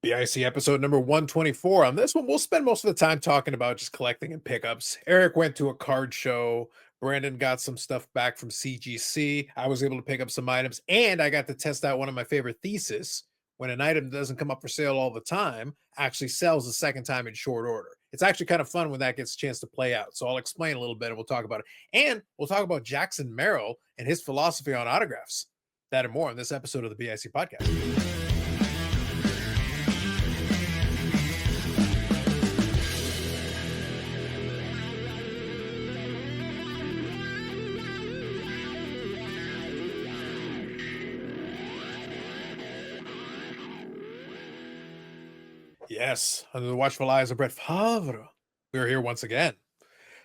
BIC episode number 124. On this one, we'll spend most of the time talking about just collecting and pickups. Eric went to a card show. Brandon got some stuff back from CGC. I was able to pick up some items, and I got to test out one of my favorite theses. When an item doesn't come up for sale all the time, actually sells the second time in short order. It's actually kind of fun when that gets a chance to play out. So I'll explain a little bit and we'll talk about it. And we'll talk about Jackson Merrill and his philosophy on autographs. That and more on this episode of the BIC podcast. Yes, under the watchful eyes of Brett Favre, we're here once again.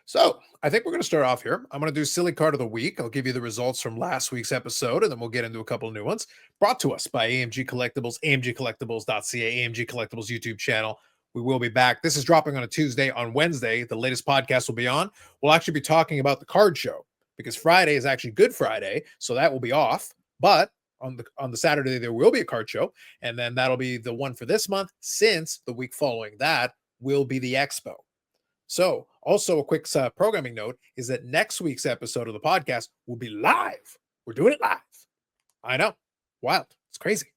So I think we're going to start off here. I'm going to do Silly Card of the Week. I'll give you the results from last week's episode, and then we'll get into a couple of new ones. Brought to us by AMG Collectibles, amgcollectibles.ca, AMG Collectibles YouTube channel. We will be back. This is dropping on a Tuesday. On Wednesday, the latest podcast will be on. We'll actually be talking about the card show because Friday is actually Good Friday, so that will be off. But on the Saturday, there will be a card show, and then that'll be the one for this month, since the week following that will be the expo. So also a quick programming note is that next week's episode of the podcast will be live. We're doing it live. I know. Wild. It's crazy.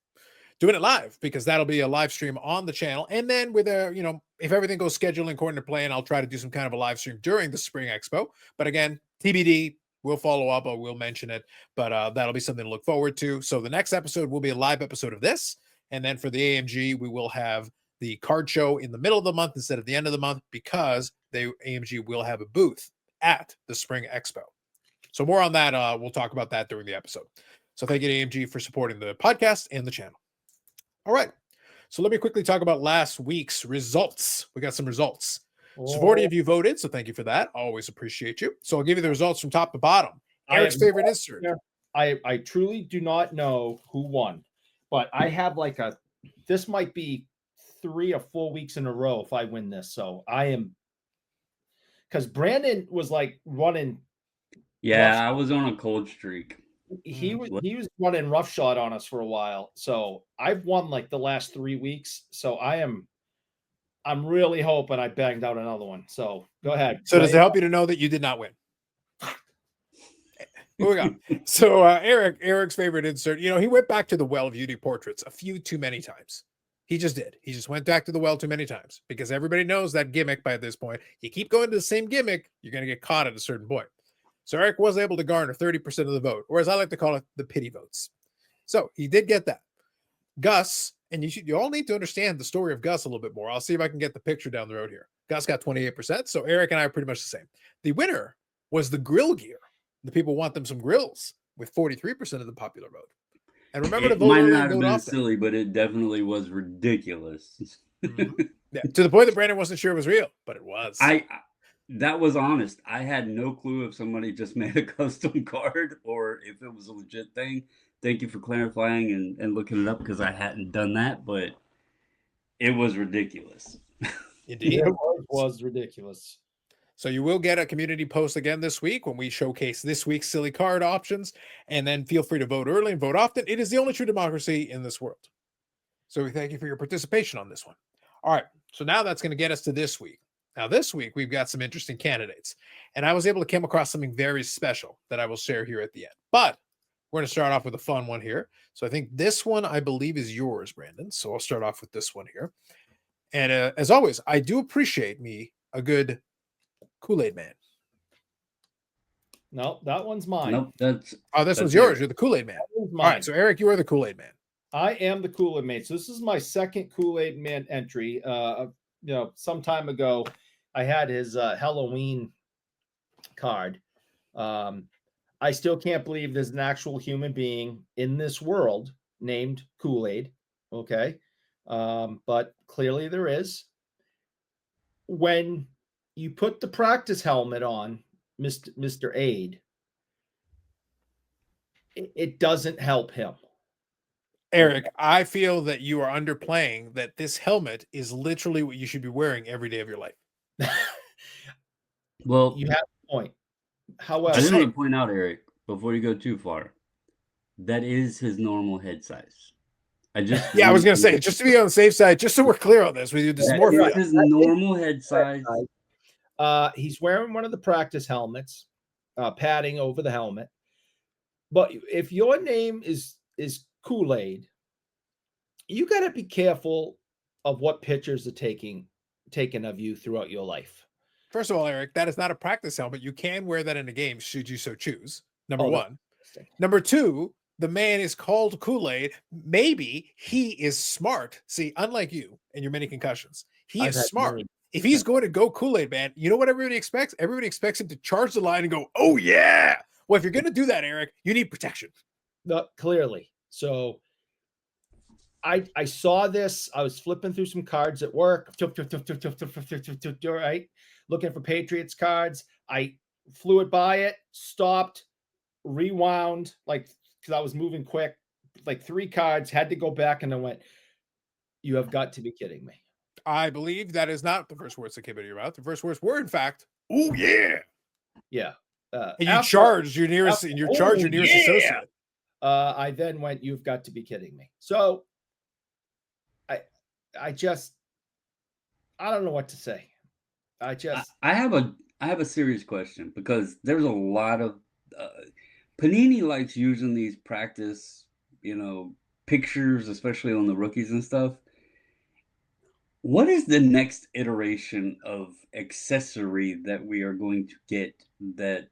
Doing it live because that'll be a live stream on the channel. And then with if everything goes scheduling according to plan, I'll try to do some kind of a live stream during the Spring Expo. But again, TBD. We'll follow up or we'll mention it, but that'll be something to look forward to. So the next episode will be a live episode of this. And then for the AMG, we will have the card show in the middle of the month instead of the end of the month because AMG will have a booth at the Spring Expo. So more on that. We'll talk about that during the episode. So thank you to AMG for supporting the podcast and the channel. All right. So let me quickly talk about last week's results. We got some results. So 40 of you voted, so thank you for that. Always appreciate you. So I'll give you the results from top to bottom. Eric's favorite insert. I truly do not know who won, but I have this might be 3 or 4 weeks in a row if I win this. So I am, because Brandon was running. Yeah, I was on a cold streak. He was running roughshod on us for a while. So I've won the last 3 weeks. So I'm really hoping I banged out another one. So go ahead. So does it help you to know that you did not win? Here we go. So Eric's favorite insert, he went back to the well of beauty portraits a few too many times. He just did. He just went back to the well too many times because everybody knows that gimmick by this point. You keep going to the same gimmick, you're going to get caught at a certain point. So Eric was able to garner 30% of the vote, or as I like to call it, the pity votes. So he did get that. Gus, and you all need to understand the story of Gus a little bit more. I'll see if I can get the picture down the road here. Gus got 28%, so Eric and I are pretty much the same. The winner was the grill gear. The people want them some grills with 43% of the popular vote. And remember to vote might early not and have vote been often. silly, but it definitely was ridiculous. Mm-hmm. Yeah, to the point that Brandon wasn't sure it was real, but it was. That was honest. I had no clue if somebody just made a custom card or if it was a legit thing. Thank you for clarifying and looking it up because I hadn't done that, but it was ridiculous. Indeed. It was ridiculous. So you will get a community post again this week when we showcase this week's silly card options, and then feel free to vote early and vote often. It is the only true democracy in this world. So we thank you for your participation on this one. All right. So now that's going to get us to this week. Now this week, we've got some interesting candidates, and I was able to come across something very special that I will share here at the end. But we're going to start off with a fun one here. So I think this one, I believe, is yours, Brandon. So I'll start off with this one here. And as always, I do appreciate me a good Kool-Aid man. No, that one's mine. Nope, this one's yours. You're the Kool-Aid man. All right, so Eric, you are the Kool-Aid man. I am the Kool-Aid man. So this is my second Kool-Aid man entry. Some time ago, I had his Halloween card. I still can't believe there's an actual human being in this world named Kool-Aid. Okay. But clearly there is. When you put the practice helmet on, Mr. Aid, it doesn't help him. Eric, I feel that you are underplaying that this helmet is literally what you should be wearing every day of your life. Well, you have a point. However, I just want to point out, Eric, before you go too far, that is his normal head size. Yeah, I was gonna say, just to be on the safe side, just so we're clear on this, we do dysmorphia. This is normal head size. He's wearing one of the practice helmets, padding over the helmet. But if your name is Kool-Aid, you got to be careful of what pictures are taken of you throughout your life. First of all, Eric, that is not a practice helmet. You can wear that in a game should you so choose. Number one. Number two, the man is called Kool-Aid. Maybe he is smart. See, unlike you and your many concussions, he is smart. If he's going to go Kool-Aid, man, you know what everybody expects? Everybody expects him to charge the line and go, oh, yeah. Well, if you're going to do that, Eric, you need protection. Clearly. So I saw this. I was flipping through some cards at work, right? Looking for Patriots cards. I flew it by it, stopped, rewound, like, because I was moving quick, like 3 cards, had to go back, and I went, you have got to be kidding me. I believe that is not the first words that came out of your mouth. The first words were, in fact, oh, yeah. Yeah. And you charged your nearest associate. I then went, you've got to be kidding me. So I don't know what to say. I have a serious question, because there's a lot of Panini likes using these practice, pictures, especially on the rookies and stuff. What is the next iteration of accessory that we are going to get that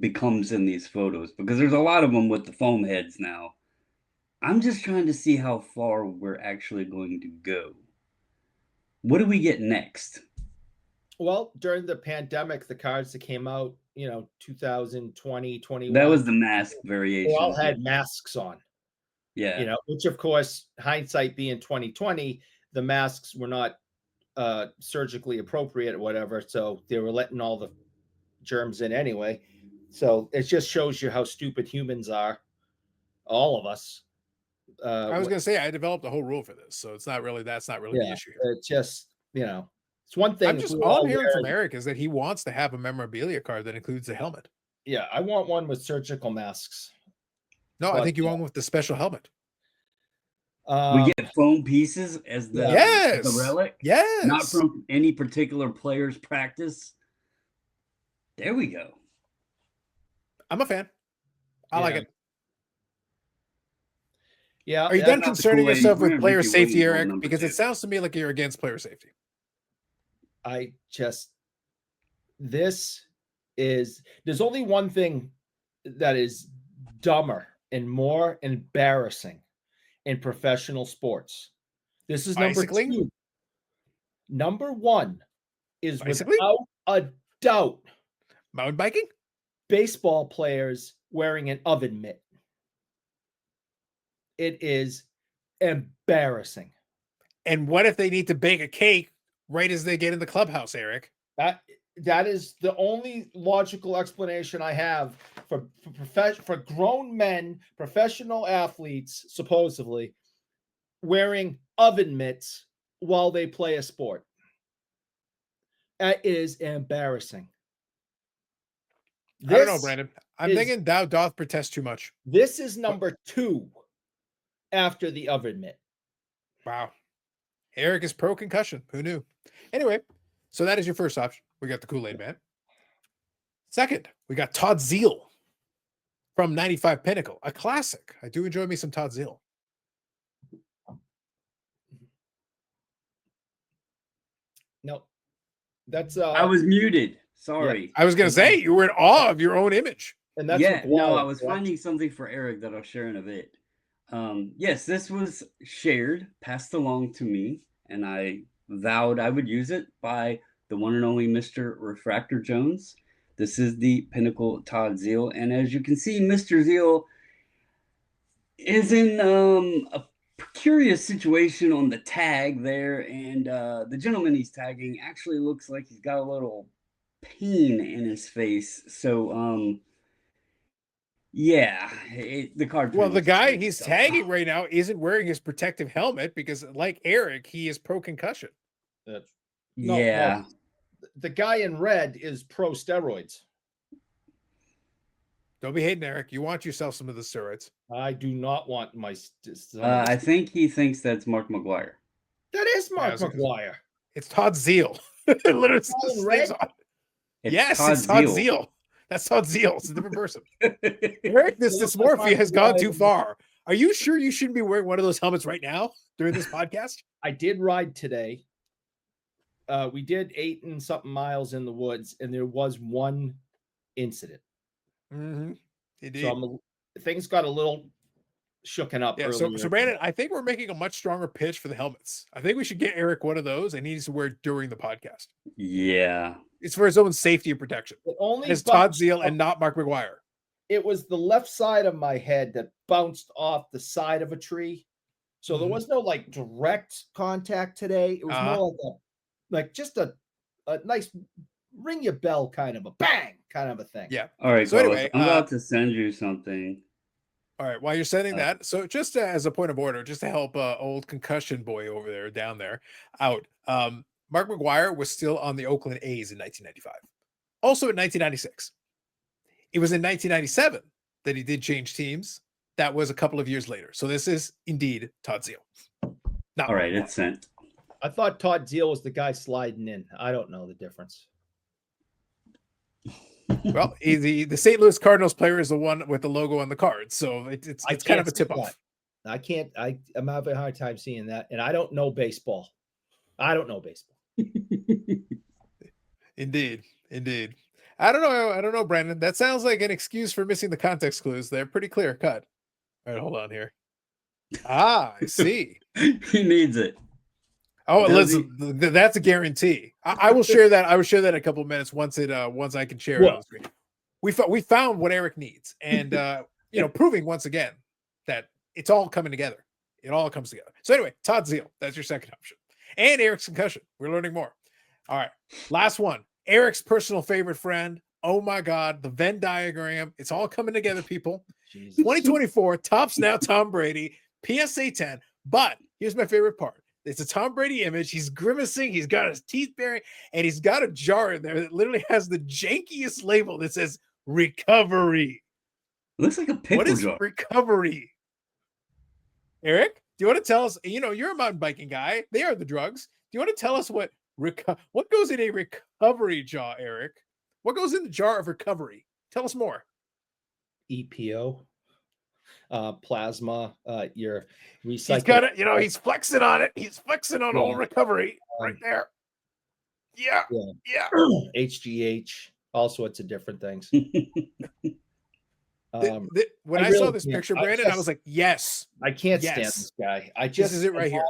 becomes in these photos? Because there's a lot of them with the foam heads now. I'm just trying to see how far we're actually going to go. What do we get next? Well, during the pandemic, the cards that came out, 2020, 21. That was the mask variation. They all had masks on. Yeah. Which, of course, hindsight being 2020, the masks were not surgically appropriate or whatever. So they were letting all the germs in anyway. So it just shows you how stupid humans are. All of us. I was going to say, I developed a whole rule for this. So that's not really the issue here. It's just, it's one thing. I'm just all hearing from Eric is that he wants to have a memorabilia card that includes the helmet. Yeah, I want one with surgical masks. No, I think you want one with the special helmet. We get foam pieces as the relic. Yes. Not from any particular player's practice. There we go. I'm a fan. I like it. Yeah. Are you done concerning yourself with player safety, Eric? Because it sounds to me like you're against player safety. There's only one thing that is dumber and more embarrassing in professional sports. This is number 2. Number 1 is without a doubt mountain biking. Baseball players wearing an oven mitt. It is embarrassing. And what if they need to bake a cake right as they get in the clubhouse, Eric? That is the only logical explanation I have for grown men, professional athletes, supposedly wearing oven mitts while they play a sport. That is embarrassing. I don't know, Brandon. I'm thinking thou doth protest too much. This is number 2 after the oven mitt. Wow. Eric is pro concussion. Who knew? Anyway, so that is your first option. We got the Kool-Aid Man. Second, we got Todd Zeal from 95 Pinnacle, a classic. I do enjoy me some Todd Zeal. No, that's I was muted. Sorry. Yeah. I was going to say you were in awe of your own image. And that's I was finding something for Eric that I'll share in a bit. Yes, this was shared, passed along to me, and I vowed I would use it by the one and only Mr. Refractor Jones. This is the Pinnacle Todd Zeal, and as you can see, Mr. Zeal is in a curious situation on the tag there, and the gentleman he's tagging actually looks like he's got a little pain in his face. So, yeah, the card. Well, the guy he's tagging right now isn't wearing his protective helmet because, like Eric, he is pro concussion. No, the guy in red is pro steroids. Don't be hating, Eric. You want yourself some of the steroids. I do not want my. I think he thinks that's Mark McGuire. That is Mark Yeah, McGuire. It's Todd Zeal. It literally says All in his red? name's on. It's Yes, Todd it's Todd Zeal. Zeal. That's Todd Zeal. It's a different person. Eric, this It looks like dysmorphia has gone Mark too McGuire. far. Are you sure you shouldn't be wearing one of those helmets right now during this podcast? I did ride today. We did 8 and something miles in the woods, and there was one incident. Mm-hmm. Indeed. So things got a little shooken up Yeah, earlier. so Brandon, I think we're making a much stronger pitch for the helmets. I think we should get Eric one of those, and he needs to wear it during the podcast. Yeah. It's for his own safety and protection. It only It's Todd bounced Zeal off- and not Mark McGuire. It was the left side of my head that bounced off the side of a tree. So there Mhm. was no like direct contact today. It was more like just a nice ring your bell kind of a bang kind of a thing. Yeah. All right, So Carlos, anyway, I'm about to send you something. All right. While you're sending that, so just as a point of order, just to help old concussion boy over there, down there, out. Mark McGuire was still on the Oakland A's in 1995. Also in 1996. It was in 1997 that he did change teams. That was a couple of years later. So this is indeed Todd Zeal. Not All Mark right, McGuire. it's sent. I thought Todd Zeal was the guy sliding in. I don't know the difference. Well, the St. Louis Cardinals player is the one with the logo on the card. So it's I kind of a can't see tip off. that. I'm having a hard time seeing that. And I don't know baseball. I don't know baseball. Indeed. I don't know, Brandon. That sounds like an excuse for missing the context clues. They're pretty clear cut. All right, hold on here. I see. He needs it. Oh, Does listen, that's a guarantee. I will share that. I will share that in a couple of minutes once I can share it on the screen. We found what Eric needs, and proving once again that it's all coming together. It all comes together. So anyway, Todd Zeal, that's your second option, and Eric's concussion. We're learning more. All right, last one. Eric's personal favorite friend. Oh my God, the Venn diagram. It's all coming together, people. Jesus. 2024, Topps now Tom Brady, PSA 10. But here's my favorite part. It's a Tom Brady image. He's grimacing. He's got his teeth baring, and he's got a jar in there that literally has the jankiest label that says recovery. It looks like a pickle What is jar. recovery? Eric, do you want to tell us? You're a mountain biking guy. They are the drugs. Do you want to tell us what goes in a recovery jar, Eric? What goes in the jar of recovery? Tell us more. EPO, plasma, your recycling. He's got it. He's flexing on it. He's flexing on all recovery right there. Yeah. HGH, all sorts of different things. When I saw this picture, Brandon, I was like, yes. I can't stand this guy. This is it right here.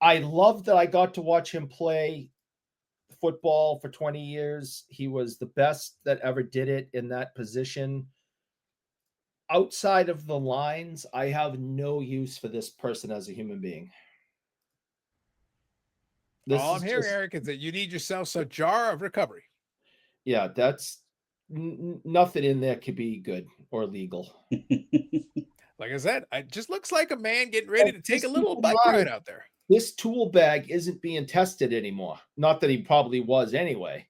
I love that I got to watch him play football for 20 years. He was the best that ever did it in that position. Outside of the lines, I have no use for this person as a human being. All I'm hearing, Eric, is that you need yourself a jar of recovery. Yeah, that's nothing in there could be good or legal. Like I said, it just looks like a man getting ready to take a little bike ride out there. This tool bag isn't being tested anymore. Not that he probably was anyway,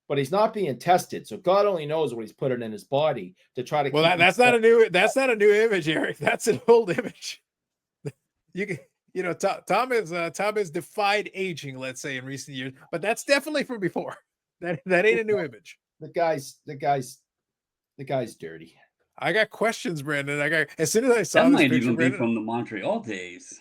but he's not being tested. So God only knows what he's putting in his body to try to. Well, that's not a new image, Eric. That's an old image. Tom has defied aging, let's say, in recent years, but that's definitely from before. That ain't a new image. The guy's dirty. I got questions, Brandon. As soon as I saw that this might picture, even be Brandon, from the Montreal days.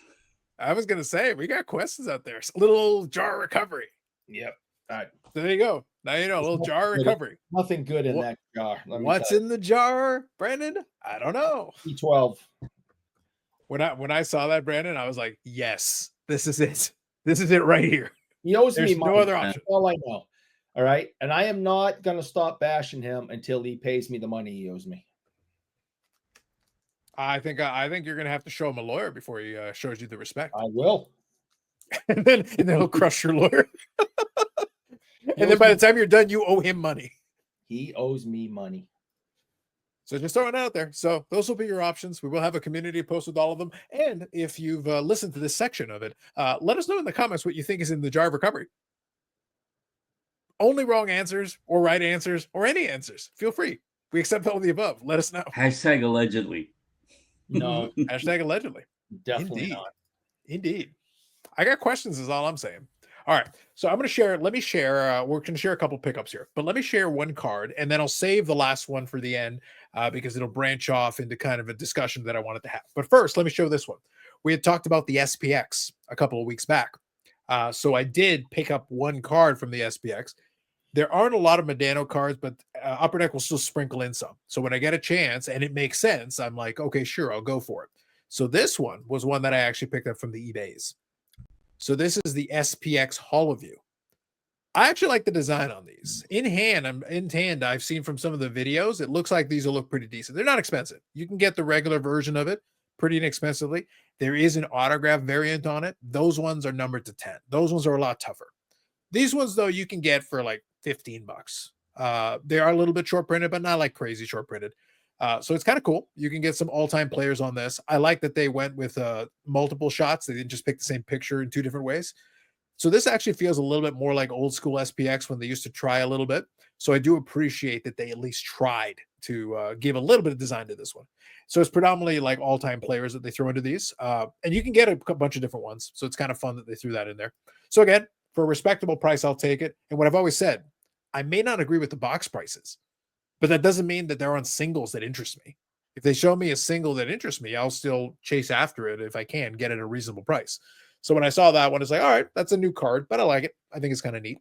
I was gonna say we got questions out there. A little old jar of recovery. Yep. All right. So there you go. Now you know a little jar of recovery. Nothing good in that jar. What's in the jar, Brandon? I don't know. B12. When I saw that, Brandon, I was like, yes, this is it. This is it right here. He owes There's me money. no other option. That's all I know. All right. And I am not going to stop bashing him until he pays me the money he owes me. I think you're going to have to show him a lawyer before he shows you the respect. I will. and then he'll crush your lawyer. And then by the time you're done, you owe him money. He owes me money. So just throwing it out there. So those will be your options. We will have a community post with all of them. And if you've listened to this section of it, let us know in the comments what you think is in the jar of recovery. Only wrong answers or right answers or any answers. Feel free. We accept all of the above. Let us know. Hashtag allegedly. No, Hashtag allegedly. definitely Indeed. not. Indeed. I got questions is all I'm saying. All right. So I'm going to share, let me share, we're going to share a couple pickups here, but let me share one card and then I'll save the last one for the end because it'll branch off into kind of a discussion that I wanted to have. But first, let me show this one. We had talked about the SPX a couple of weeks back. So I did pick up one card from the SPX. There aren't a lot of Medano cards, but Upper Deck will still sprinkle in some. So when I get a chance and it makes sense, I'm like, okay, sure, I'll go for it. So this one was one that I actually picked up from the eBays. So this is the SPX Holoview. I actually like the design on these. In hand, I've seen from some of the videos, it looks like these will look pretty decent. They're not expensive. You can get the regular version of it pretty inexpensively. There is an autograph variant on it. Those ones are numbered to 10. Those ones are a lot tougher. These ones, though, you can get for like $15. They are a little bit short printed, but not like crazy short printed. So it's kind of cool. You can get some all-time players on this. I like that they went with multiple shots. They didn't just pick the same picture in two different ways. So this actually feels a little bit more like old school SPX when they used to try a little bit. So I do appreciate that they at least tried to give a little bit of design to this one. So it's predominantly like all-time players that they throw into these. And you can get a bunch of different ones. So it's kind of fun that they threw that in there. So again, for a respectable price, I'll take it. And what I've always said, I may not agree with the box prices, but that doesn't mean that there aren't singles that interest me. If they show me a single that interests me, I'll still chase after it if I can get it at a reasonable price. So when I saw that one, it's like, all right, that's a new card, but I like it. I think it's kind of neat.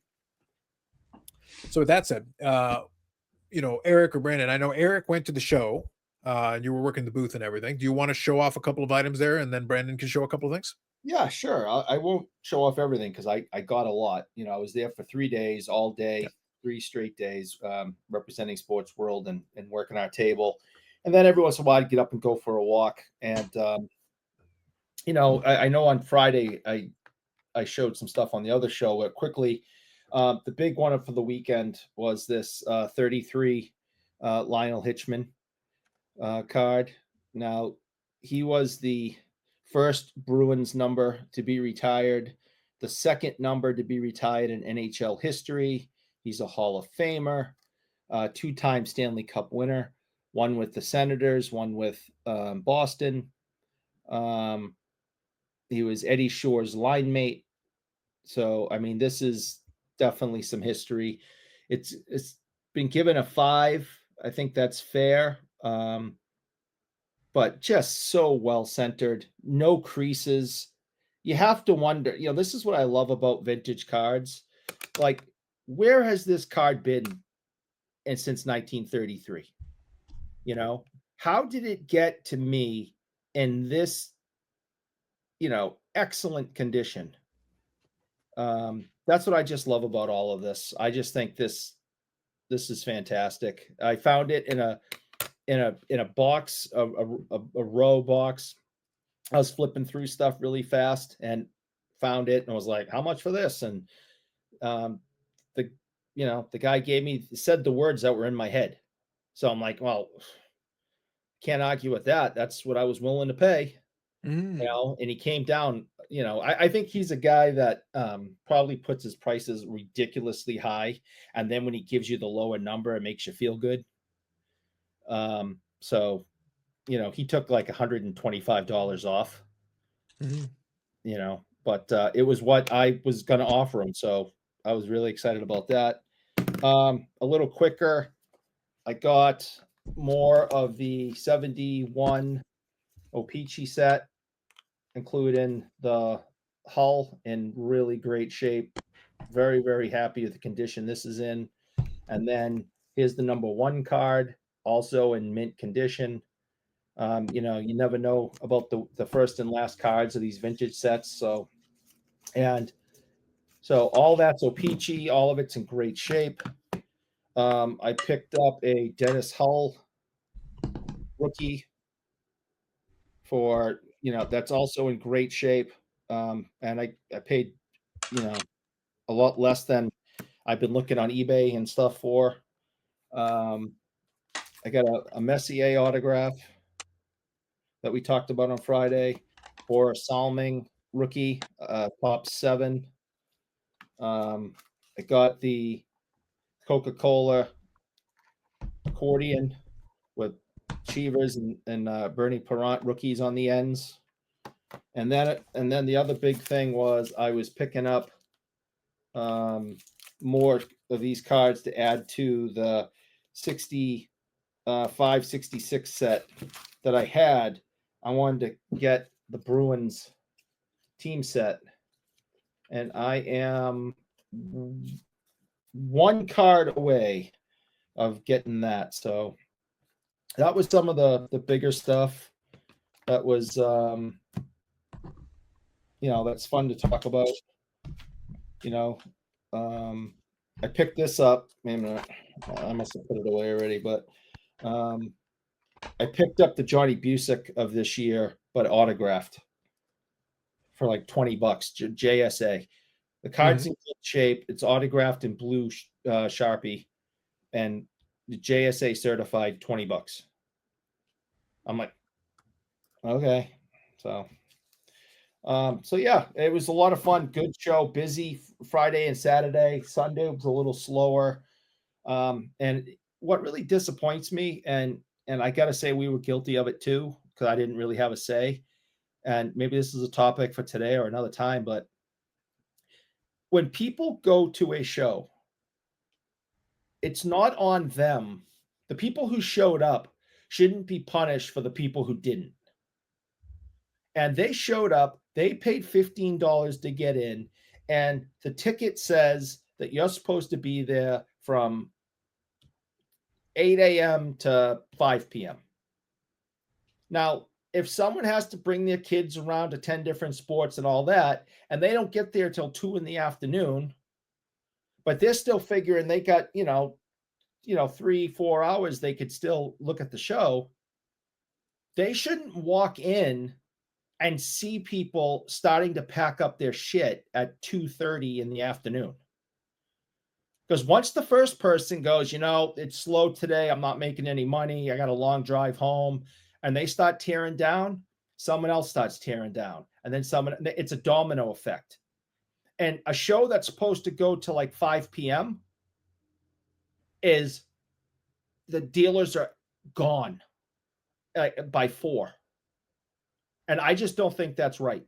So with that said, Eric or Brandon, I know Eric went to the show and you were working the booth and everything. Do you want to show off a couple of items there and then Brandon can show a couple of things? Yeah, sure. I won't show off everything because I got a lot. I was there for 3 days, all day, Yeah. 3 straight days, representing Sports World and working our table. And then every once in a while, I'd get up and go for a walk. And, I know on Friday, I showed some stuff on the other show quickly. The big one for the weekend was this 33 Lionel Hitchman card. Now, he was the first Bruins number to be retired, the second number to be retired in NHL history. He's a Hall of Famer, two-time Stanley Cup winner, one with the Senators, one with Boston. He was Eddie Shore's line mate. So, I mean, this is definitely some history. It's been given a 5. I think that's fair. But just so well centered, no creases. You have to wonder, this is what I love about vintage cards. Like, where has this card been since 1933? How did it get to me in this, excellent condition? That's what I just love about all of this. I just think this is fantastic. I found it in a box, a row box. I was flipping through stuff really fast and found it and was like, how much for this? And the guy said the words that were in my head. So I'm like, well, can't argue with that. That's what I was willing to pay. And he came down. I think he's a guy that probably puts his prices ridiculously high. And then when he gives you the lower number, it makes you feel good. So, he took like $125 off, but it was what I was going to offer him. So I was really excited about that. A little quicker, I got more of the 71 O-Pee-Chee set, including the hull in really great shape. Very, very happy with the condition this is in. And then here's the number 1 card, also in mint condition. You never know about the first and last cards of these vintage sets. So all that's O-Pee-Chee, all of it's in great shape. I picked up a Dennis Hull rookie for, that's also in great shape. And I paid, a lot less than I've been looking on eBay and stuff for. I got a Messier autograph that we talked about on Friday, or a Salming rookie, Topps 7. I got the Coca-Cola accordion Cheevers and Bernie Parent rookies on the ends. And then the other big thing was I was picking up more of these cards to add to the 65-66 set that I had. I wanted to get the Bruins team set, and I am one card away of getting that. So that was some of the bigger stuff. That was that's fun to talk about. I picked this up. Wait a minute. I must have put it away already, but I picked up the Johnny Busick of this year, but autographed for like $20. JSA. The card's in good shape. It's autographed in blue Sharpie, and the JSA certified $20. I'm like, okay. So yeah, it was a lot of fun. Good show. Busy Friday and Saturday. Sunday was a little slower. And what really disappoints me, and I got to say we were guilty of it too, because I didn't really have a say. And maybe this is a topic for today or another time, but when people go to a show, it's not on them. The people who showed up shouldn't be punished for the people who didn't. And they showed up, they paid $15 to get in, and the ticket says that you're supposed to be there from 8 a.m. to 5 p.m. Now, if someone has to bring their kids around to 10 different sports and all that, and they don't get there till 2 in the afternoon, but they're still figuring they got, 3-4 hours, they could still look at the show. They shouldn't walk in and see people starting to pack up their shit at 2:30 in the afternoon. Because once the first person goes, it's slow today, I'm not making any money, I got a long drive home, and they start tearing down, someone else starts tearing down. And then it's a domino effect. And a show that's supposed to go to like 5 p.m. is the dealers are gone by 4. And I just don't think that's right.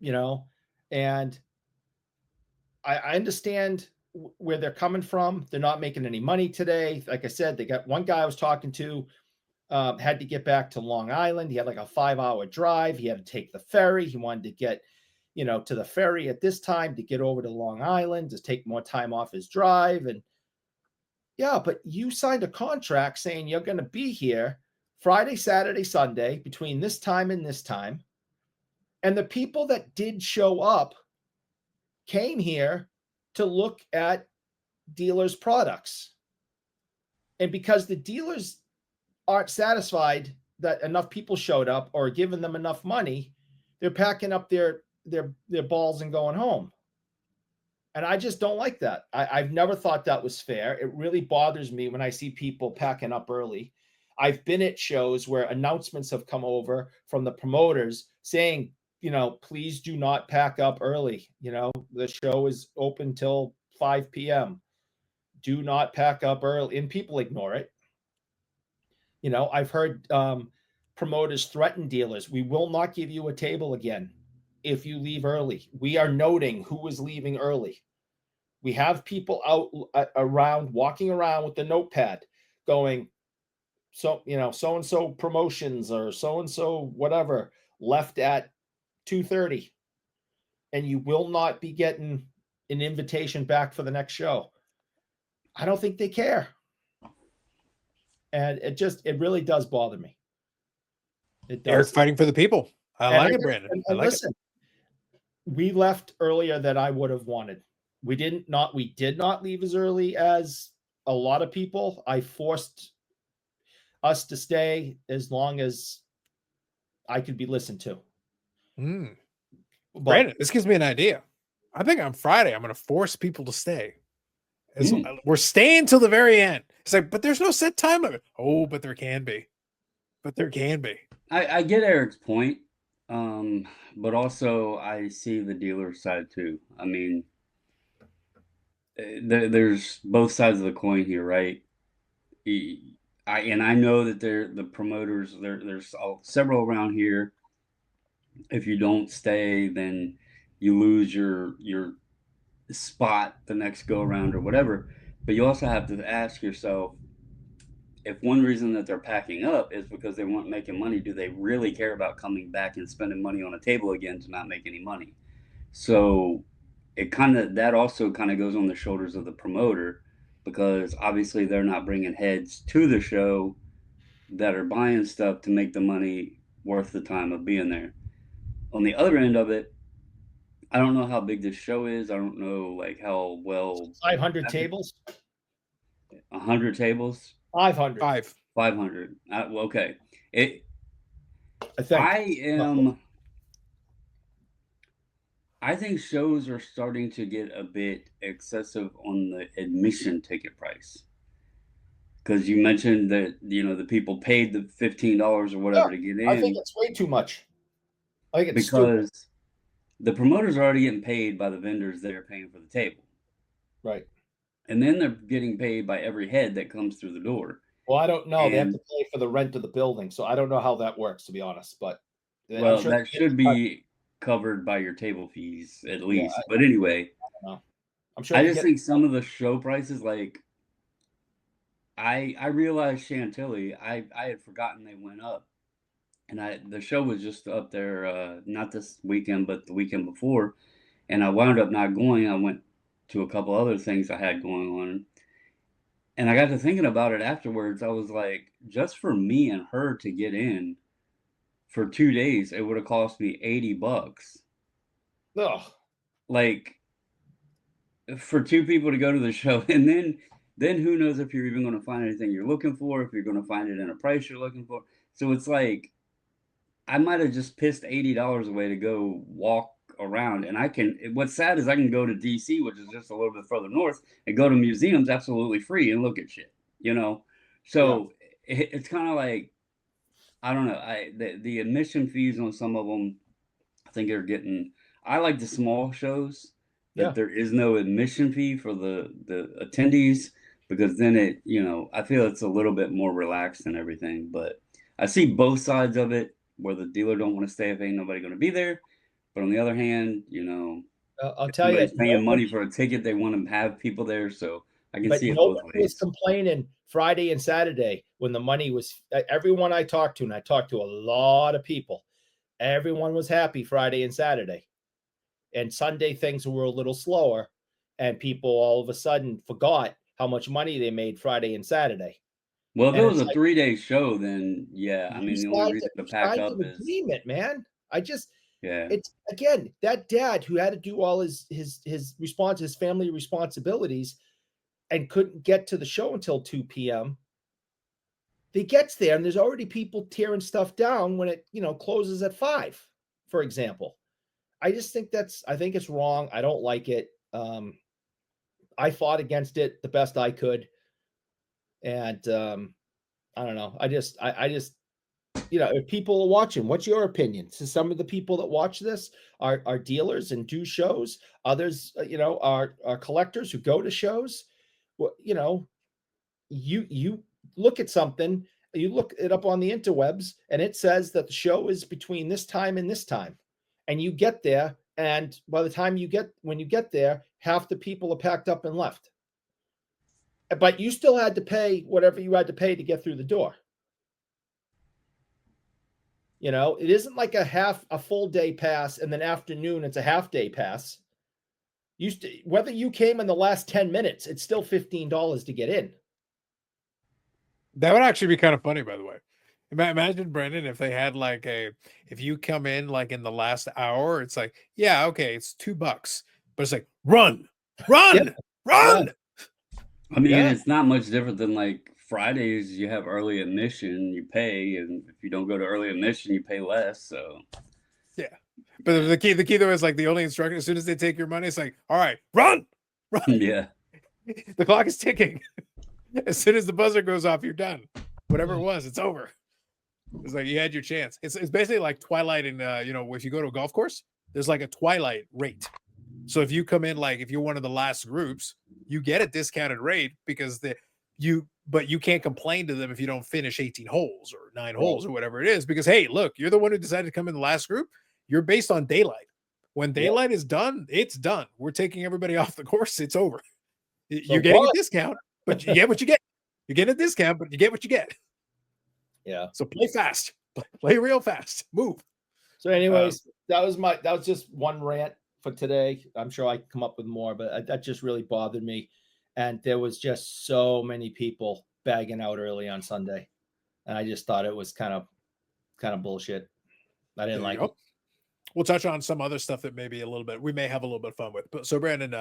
And I understand where they're coming from. They're not making any money today. Like I said, they got one guy I was talking to had to get back to Long Island. He had like a 5-hour drive. He had to take the ferry. He wanted to get, to the ferry at this time to get over to Long Island to take more time off his drive. And yeah, but you signed a contract saying you're going to be here Friday, Saturday, Sunday between this time and this time. And the people that did show up came here to look at dealers' products. And because the dealers aren't satisfied that enough people showed up or giving them enough money, they're packing up their balls and going home. And I just don't like that. I've never thought that was fair. It really bothers me when I see people packing up early. I've been at shows where announcements have come over from the promoters saying, please do not pack up early. The show is open till 5 p.m. Do not pack up early. And people ignore it. I've heard promoters threaten dealers. We will not give you a table again if you leave early. We are noting who is leaving early. We have people out around, walking around with the notepad going, so-and-so promotions or so-and-so whatever left at 2:30, and you will not be getting an invitation back for the next show. I don't think they care. And it really does bother me. It does. Eric fighting for the people. I like it, Brandon. And listen, we left earlier than I would have wanted. We did not leave as early as a lot of people. I forced us to stay as long as I could be listened to. Brandon, this gives me an idea. I think on Friday, I'm going to force people to stay. We're staying till the very end. It's like, but there's no set time limit. Oh, but there can be. I get Eric's point. But also I see the dealer side too. I mean, there's both sides of the coin here, right? I know that the promoters there's several around here. If you don't stay, then you lose your spot the next go around or whatever. But you also have to ask yourself, if one reason that they're packing up is because they weren't making money, do they really care about coming back and spending money on a table again to not make any money? So that also kind of goes on the shoulders of the promoter, because obviously they're not bringing heads to the show that are buying stuff to make the money worth the time of being there. On the other end of it, I don't know how big this show is. I don't know like how well 500 tables. 100 tables. 500. 500. Okay. I think. I think shows are starting to get a bit excessive on the admission ticket price. Because you mentioned that, the people paid the $15 or whatever to get in. I think it's way too much. I think it's because stupid. The promoters are already getting paid by the vendors that are paying for the table. Right. And then they're getting paid by every head that comes through the door. Well, I don't know. They have to pay for the rent of the building. So I don't know how that works, to be honest. But well, that should be covered by your table fees at least. But anyway, I don't know. I'm sure I just think some of the show prices, like I realized Chantilly, I had forgotten they went up. And the show was just up there, not this weekend, but the weekend before. And I wound up not going. I went to a couple other things I had going on. And I got to thinking about it afterwards. I was like, just for me and her to get in for 2 days, it would have cost me $80. Ugh. Like, for two people to go to the show. And then who knows if you're even going to find anything you're looking for, if you're going to find it in a price you're looking for. So it's like, I might have just pissed $80 away to go walk around. And what's sad is I can go to DC, which is just a little bit further north, and go to museums absolutely free and look at shit, So it's kind of like, I don't know. The admission fees on some of them, I think I like the small shows that there is no admission fee for the attendees, because then I feel it's a little bit more relaxed and everything. But I see both sides of it, where the dealer don't want to stay if ain't nobody going to be there. But on the other hand, I'll tell you, paying money for a ticket, they want to have people there. So I can see it both ways. Nobody was complaining Friday and Saturday when the money was. Everyone I talked to, and I talked to a lot of people, everyone was happy Friday and Saturday. And Sunday things were a little slower, and people all of a sudden forgot how much money they made Friday and Saturday. Well, if it was a 3-day show, then yeah. I mean, the only reason to pack up is agreement, man. Yeah. It's again that dad who had to do all his family responsibilities and couldn't get to the show until 2 p.m. He gets there and there's already people tearing stuff down when it closes at 5, for example. I just think I think it's wrong. I don't like it. I fought against it the best I could. And I don't know. I just if people are watching, what's your opinion? So some of the people that watch this are dealers and do shows. Others, are collectors who go to shows. Well, you look at something, you look it up on the interwebs, and it says that the show is between this time and this time. And you get there, and by the time when you get there, half the people are packed up and left. But you still had to pay whatever you had to pay to get through the door. It isn't like a full day pass and then afternoon it's a half day pass. Whether you came in the last 10 minutes, it's still $15 to get in. That would actually be kind of funny, by the way. Imagine, Brendan, if they had if you come in in the last hour, it's like, yeah, okay, it's $2, but it's like, run. Yeah. I mean, it's not much different than Fridays. You have early admission, you pay, and if you don't go to early admission, you pay less. So yeah, but the key though is the only instruction. As soon as they take your money, it's like, all right, run. Yeah, the clock is ticking. As soon as the buzzer goes off, you're done. Whatever it was, it's over. It's like you had your chance. It's basically like Twilight in if you go to a golf course, there's a Twilight rate. So if you come in if you're one of the last groups, you get a discounted rate because but you can't complain to them if you don't finish 18 holes or 9 holes or whatever it is, because hey, look, you're the one who decided to come in the last group. You're based on daylight. When daylight is done, it's done. We're taking everybody off the course. It's over. You're getting a discount, but you get what you get. You get a discount, but you get what you get. Yeah. So play fast. Play real fast. Move. So, anyways, that was just one rant for today. I'm sure I can come up with more, but that just really bothered me. And there was just so many people bagging out early on Sunday, and I just thought it was kind of bullshit. I didn't like it. We'll touch on some other stuff that maybe we may have a little bit of fun with. But so Brandon,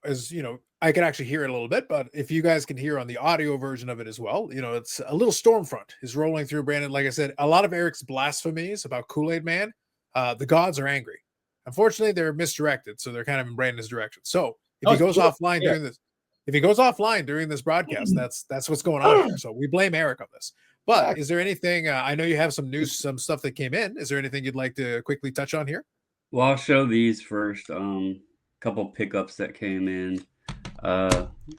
as you know, I can actually hear it a little bit, but if you guys can hear on the audio version of it as well, it's a little storm front is rolling through Brandon. Like I said, a lot of Eric's blasphemies about Kool-Aid Man, the gods are angry. Unfortunately, they're misdirected, so they're kind of in Brandon's direction. So if he goes offline during this broadcast, that's what's going on here. So we blame Eric on this. But is there anything, I know you have some news, some stuff that came in. Is there anything you'd like to quickly touch on here? Well, I'll show these first. Couple pickups that came in.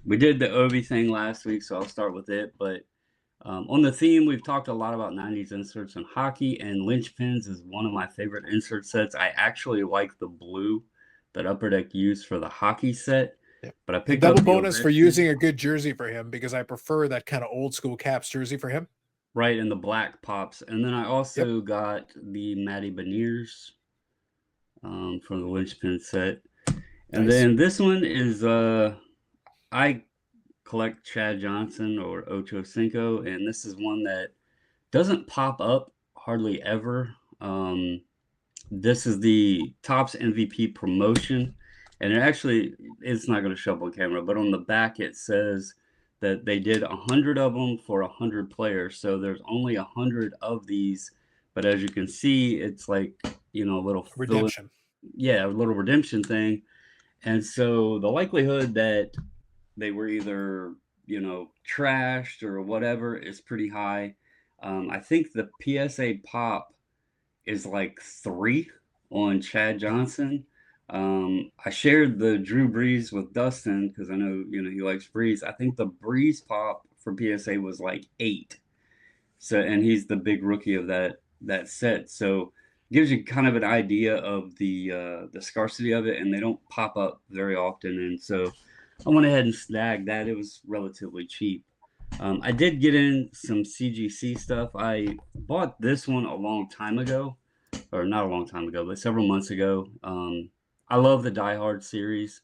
We did the Obi thing last week, so I'll start with it. But on the theme, we've talked a lot about 90s inserts in hockey, and Lynchpins is one of my favorite insert sets. I actually like the blue that Upper Deck used for the hockey set. But I picked double bonus for using a good jersey for him, because I prefer that kind of old school Caps jersey for him. Right, and the black pops. And then I also got the Matty Beniers from the Lynchpin set. And then this one is, I collect Chad Johnson or Ocho Cinco, and this is one that doesn't pop up hardly ever. This is the Topps MVP promotion, and it's not going to show up on camera, but on the back it says that they did 100 of them for 100 players. So there's only 100 of these, but as you can see, it's like, a little redemption. A little redemption thing. And so the likelihood that they were either, trashed or whatever is pretty high. I think the PSA pop is like 3 on Chad Johnson. I shared the Drew Brees with Dustin because I know, he likes Brees. I think the Brees pop for PSA was like 8. So, and he's the big rookie of that set. So it gives you kind of an idea of the scarcity of it, and they don't pop up very often. And so I went ahead and snagged that. It was relatively cheap. I did get in some CGC stuff. I bought this one a long time ago, or not a long time ago, but several months ago. I love the Die Hard series,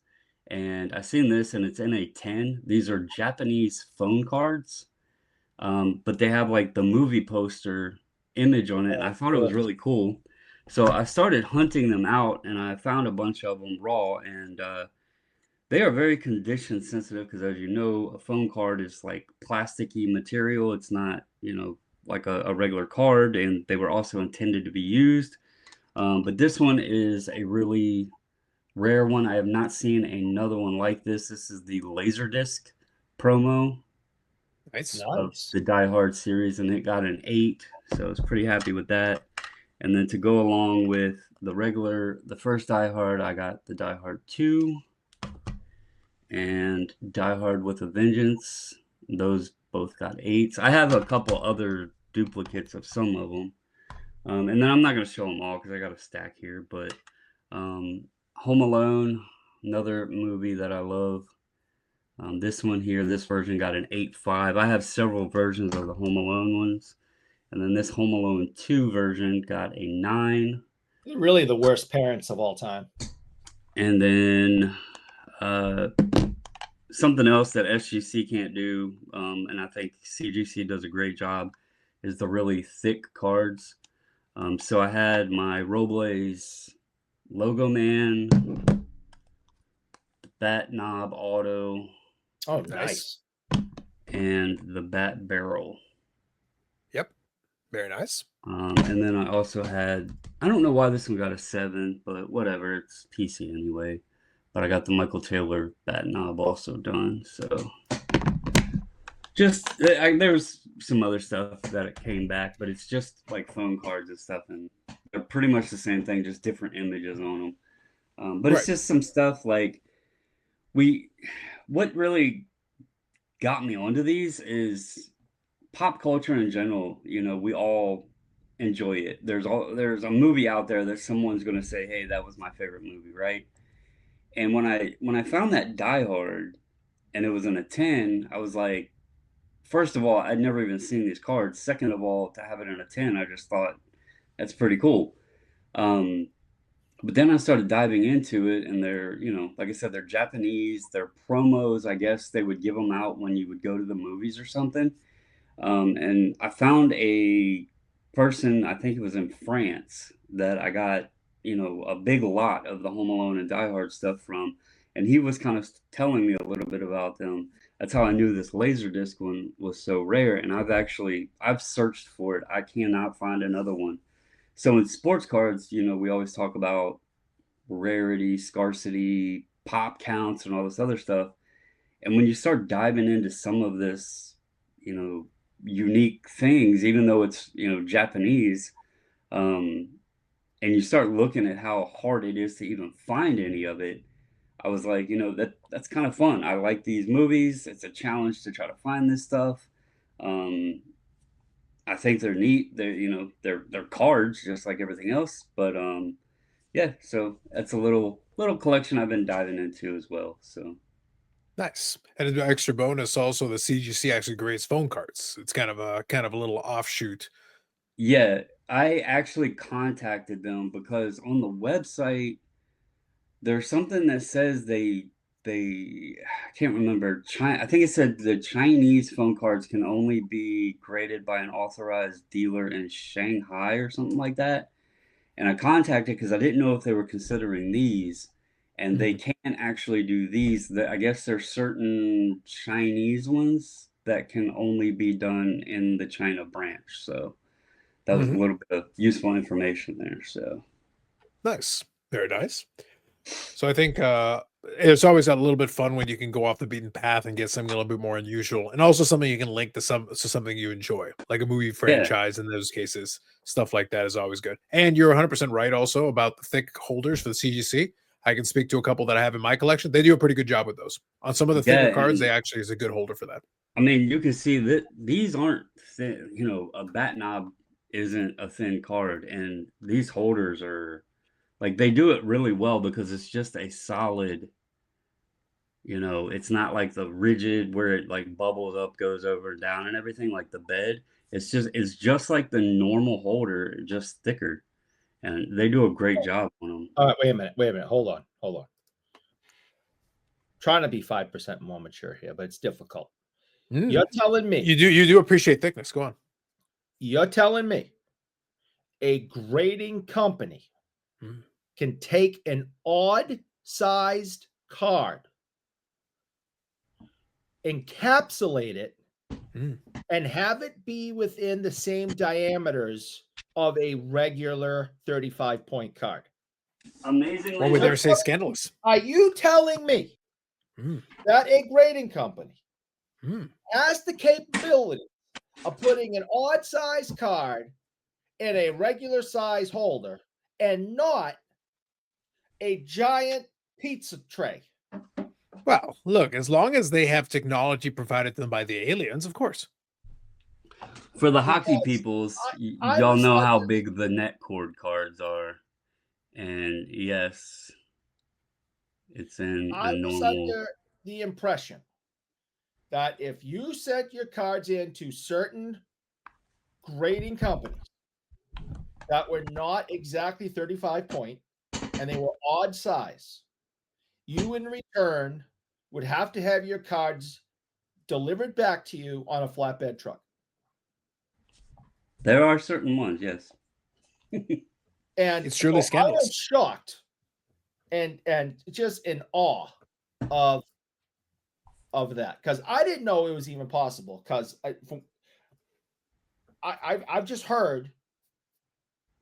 and I seen this, and it's in a 10. These are Japanese phone cards, but they have like the movie poster image on it. And I thought it was really cool. So I started hunting them out, and I found a bunch of them raw, and they are very condition sensitive because, as you know, a phone card is like plasticky material. It's not, like a regular card, and they were also intended to be used. But this one is a really rare one. I have not seen another one like this. This is the Laserdisc promo of the Die Hard series, and it got an 8, so I was pretty happy with that. And then to go along with the first Die Hard, I got the Die Hard 2 and Die Hard with a Vengeance. Those both got 8s. I have a couple other duplicates of some of them. And then I'm not going to show them all because I got a stack here, but Home Alone, another movie that I love. This one here, this version got an 8.5. I have several versions of the Home Alone ones. And then this Home Alone 2 version got a 9. Really the worst parents of all time. And then something else that SGC can't do, and I think CGC does a great job, is the really thick cards. So I had my Robles Logo Man, Bat Knob Auto. Oh, nice. And the Bat Barrel. Yep. Very nice. And then I also had, I don't know why this one got a 7, but whatever, it's PC anyway. But I got the Michael Taylor Bat Knob also done. So just, there was some other stuff that it came back, but it's just like phone cards and stuff. And they're pretty much the same thing, just different images on them. But it's just some stuff like what really got me onto these is pop culture in general. You know, we all enjoy it. There's a movie out there that someone's going to say, "Hey, that was my favorite movie," right? And when I found that Die Hard and it was in a 10, I was like, first of all, I'd never even seen these cards. Second of all, to have it in a 10, I just thought that's pretty cool. Um, but then I started diving into it, and they're, you know, like I said, they're Japanese. They're promos. I guess they would give them out when you would go to the movies or something. And I found a person, I think it was in France, that I got, you know, a big lot of the Home Alone and Die Hard stuff from. And he was kind of telling me a little bit about them. That's how I knew this Laserdisc one was so rare. And I've searched for it. I cannot find another one. So in sports cards, you know, we always talk about rarity, scarcity, pop counts, and all this other stuff. And when you start diving into some of this, you know, unique things, even though it's, you know, Japanese, um, and you start looking at how hard it is to even find any of it, I was like, you know, that's kind of fun. I like these movies. It's a challenge to try to find this stuff. Um, I think they're neat. They're, you know, they're cards just like everything else. But yeah, so that's a little collection I've been diving into as well. So Nice. And an extra bonus also, the CGC actually grades phone cards. It's kind of a little offshoot. yeah, I actually contacted them because on the website there's something that says they I can't remember China. I think it said the Chinese phone cards can only be graded by an authorized dealer in Shanghai or something like that. And I contacted because I didn't know if they were considering these, and they can actually do these. That I guess there's certain Chinese ones that can only be done in the China branch. So that was a Mhm. little bit of useful information there. So Nice. Very nice. So I think it's always a little bit fun when you can go off the beaten path and get something a little bit more unusual, and also something you can link to something you enjoy, like a movie yeah, franchise. In those cases, stuff like that is always good. And you're 100% right also about the thick holders for the CGC. I can speak to a couple that I have in my collection. They do a pretty good job with those. On some of the yeah, thicker cards, they and actually is a good holder for that. I mean you can see that these aren't thin. You know, a bat knob isn't a thin card, and these holders are like they do it really well because it's just a solid. You know, it's not like the rigid where it like bubbles up, goes over and down and everything like the bed. It's just like the normal holder, just thicker. And they do a great job on them. All right, wait a minute. Wait a minute. Hold on. Trying to be 5% more mature here, but it's difficult. Mm. You're telling me, You do appreciate thickness. Go on. you're telling me a grading company Mm. can take an odd sized card, encapsulate it, Mm. and have it be within the same diameters of a regular 35-point card. Amazingly, One would enough, never say scandalous. Are you telling me Mm. that a grading company Mm. has the capability of putting an odd size card in a regular size holder and not a giant pizza tray? Well, look, as long as they have technology provided to them by the aliens, of course. for the hockey Because peoples, I'm y'all know how such big the net cord cards are. And yes, it's in I a was normal. under the impression that if you set your cards into certain grading companies that were not exactly 35 point and they were odd size, you in return would have to have your cards delivered back to you on a flatbed truck. There are certain ones, yes. And It's so truly I was scandalous. shocked and just in awe of that because I didn't know it was even possible because I've just heard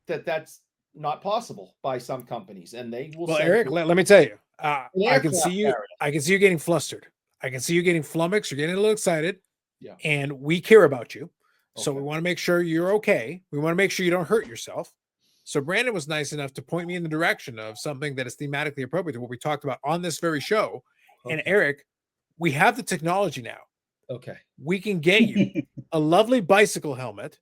that that's not possible by some companies and they will Well, send Eric, you let me tell you, an I can aircraft see you. carrier. I can see you getting flustered. I can see you getting flummoxed. You're getting a little excited, Yeah. and we care about you. So we Okay. want to make sure you're okay. We want to make sure you don't hurt yourself. So Brandon was nice enough to point me in the direction of something that is thematically appropriate to what we talked about on this very show. And Okay. Eric, we have the technology now. Okay. We can get you a lovely bicycle helmet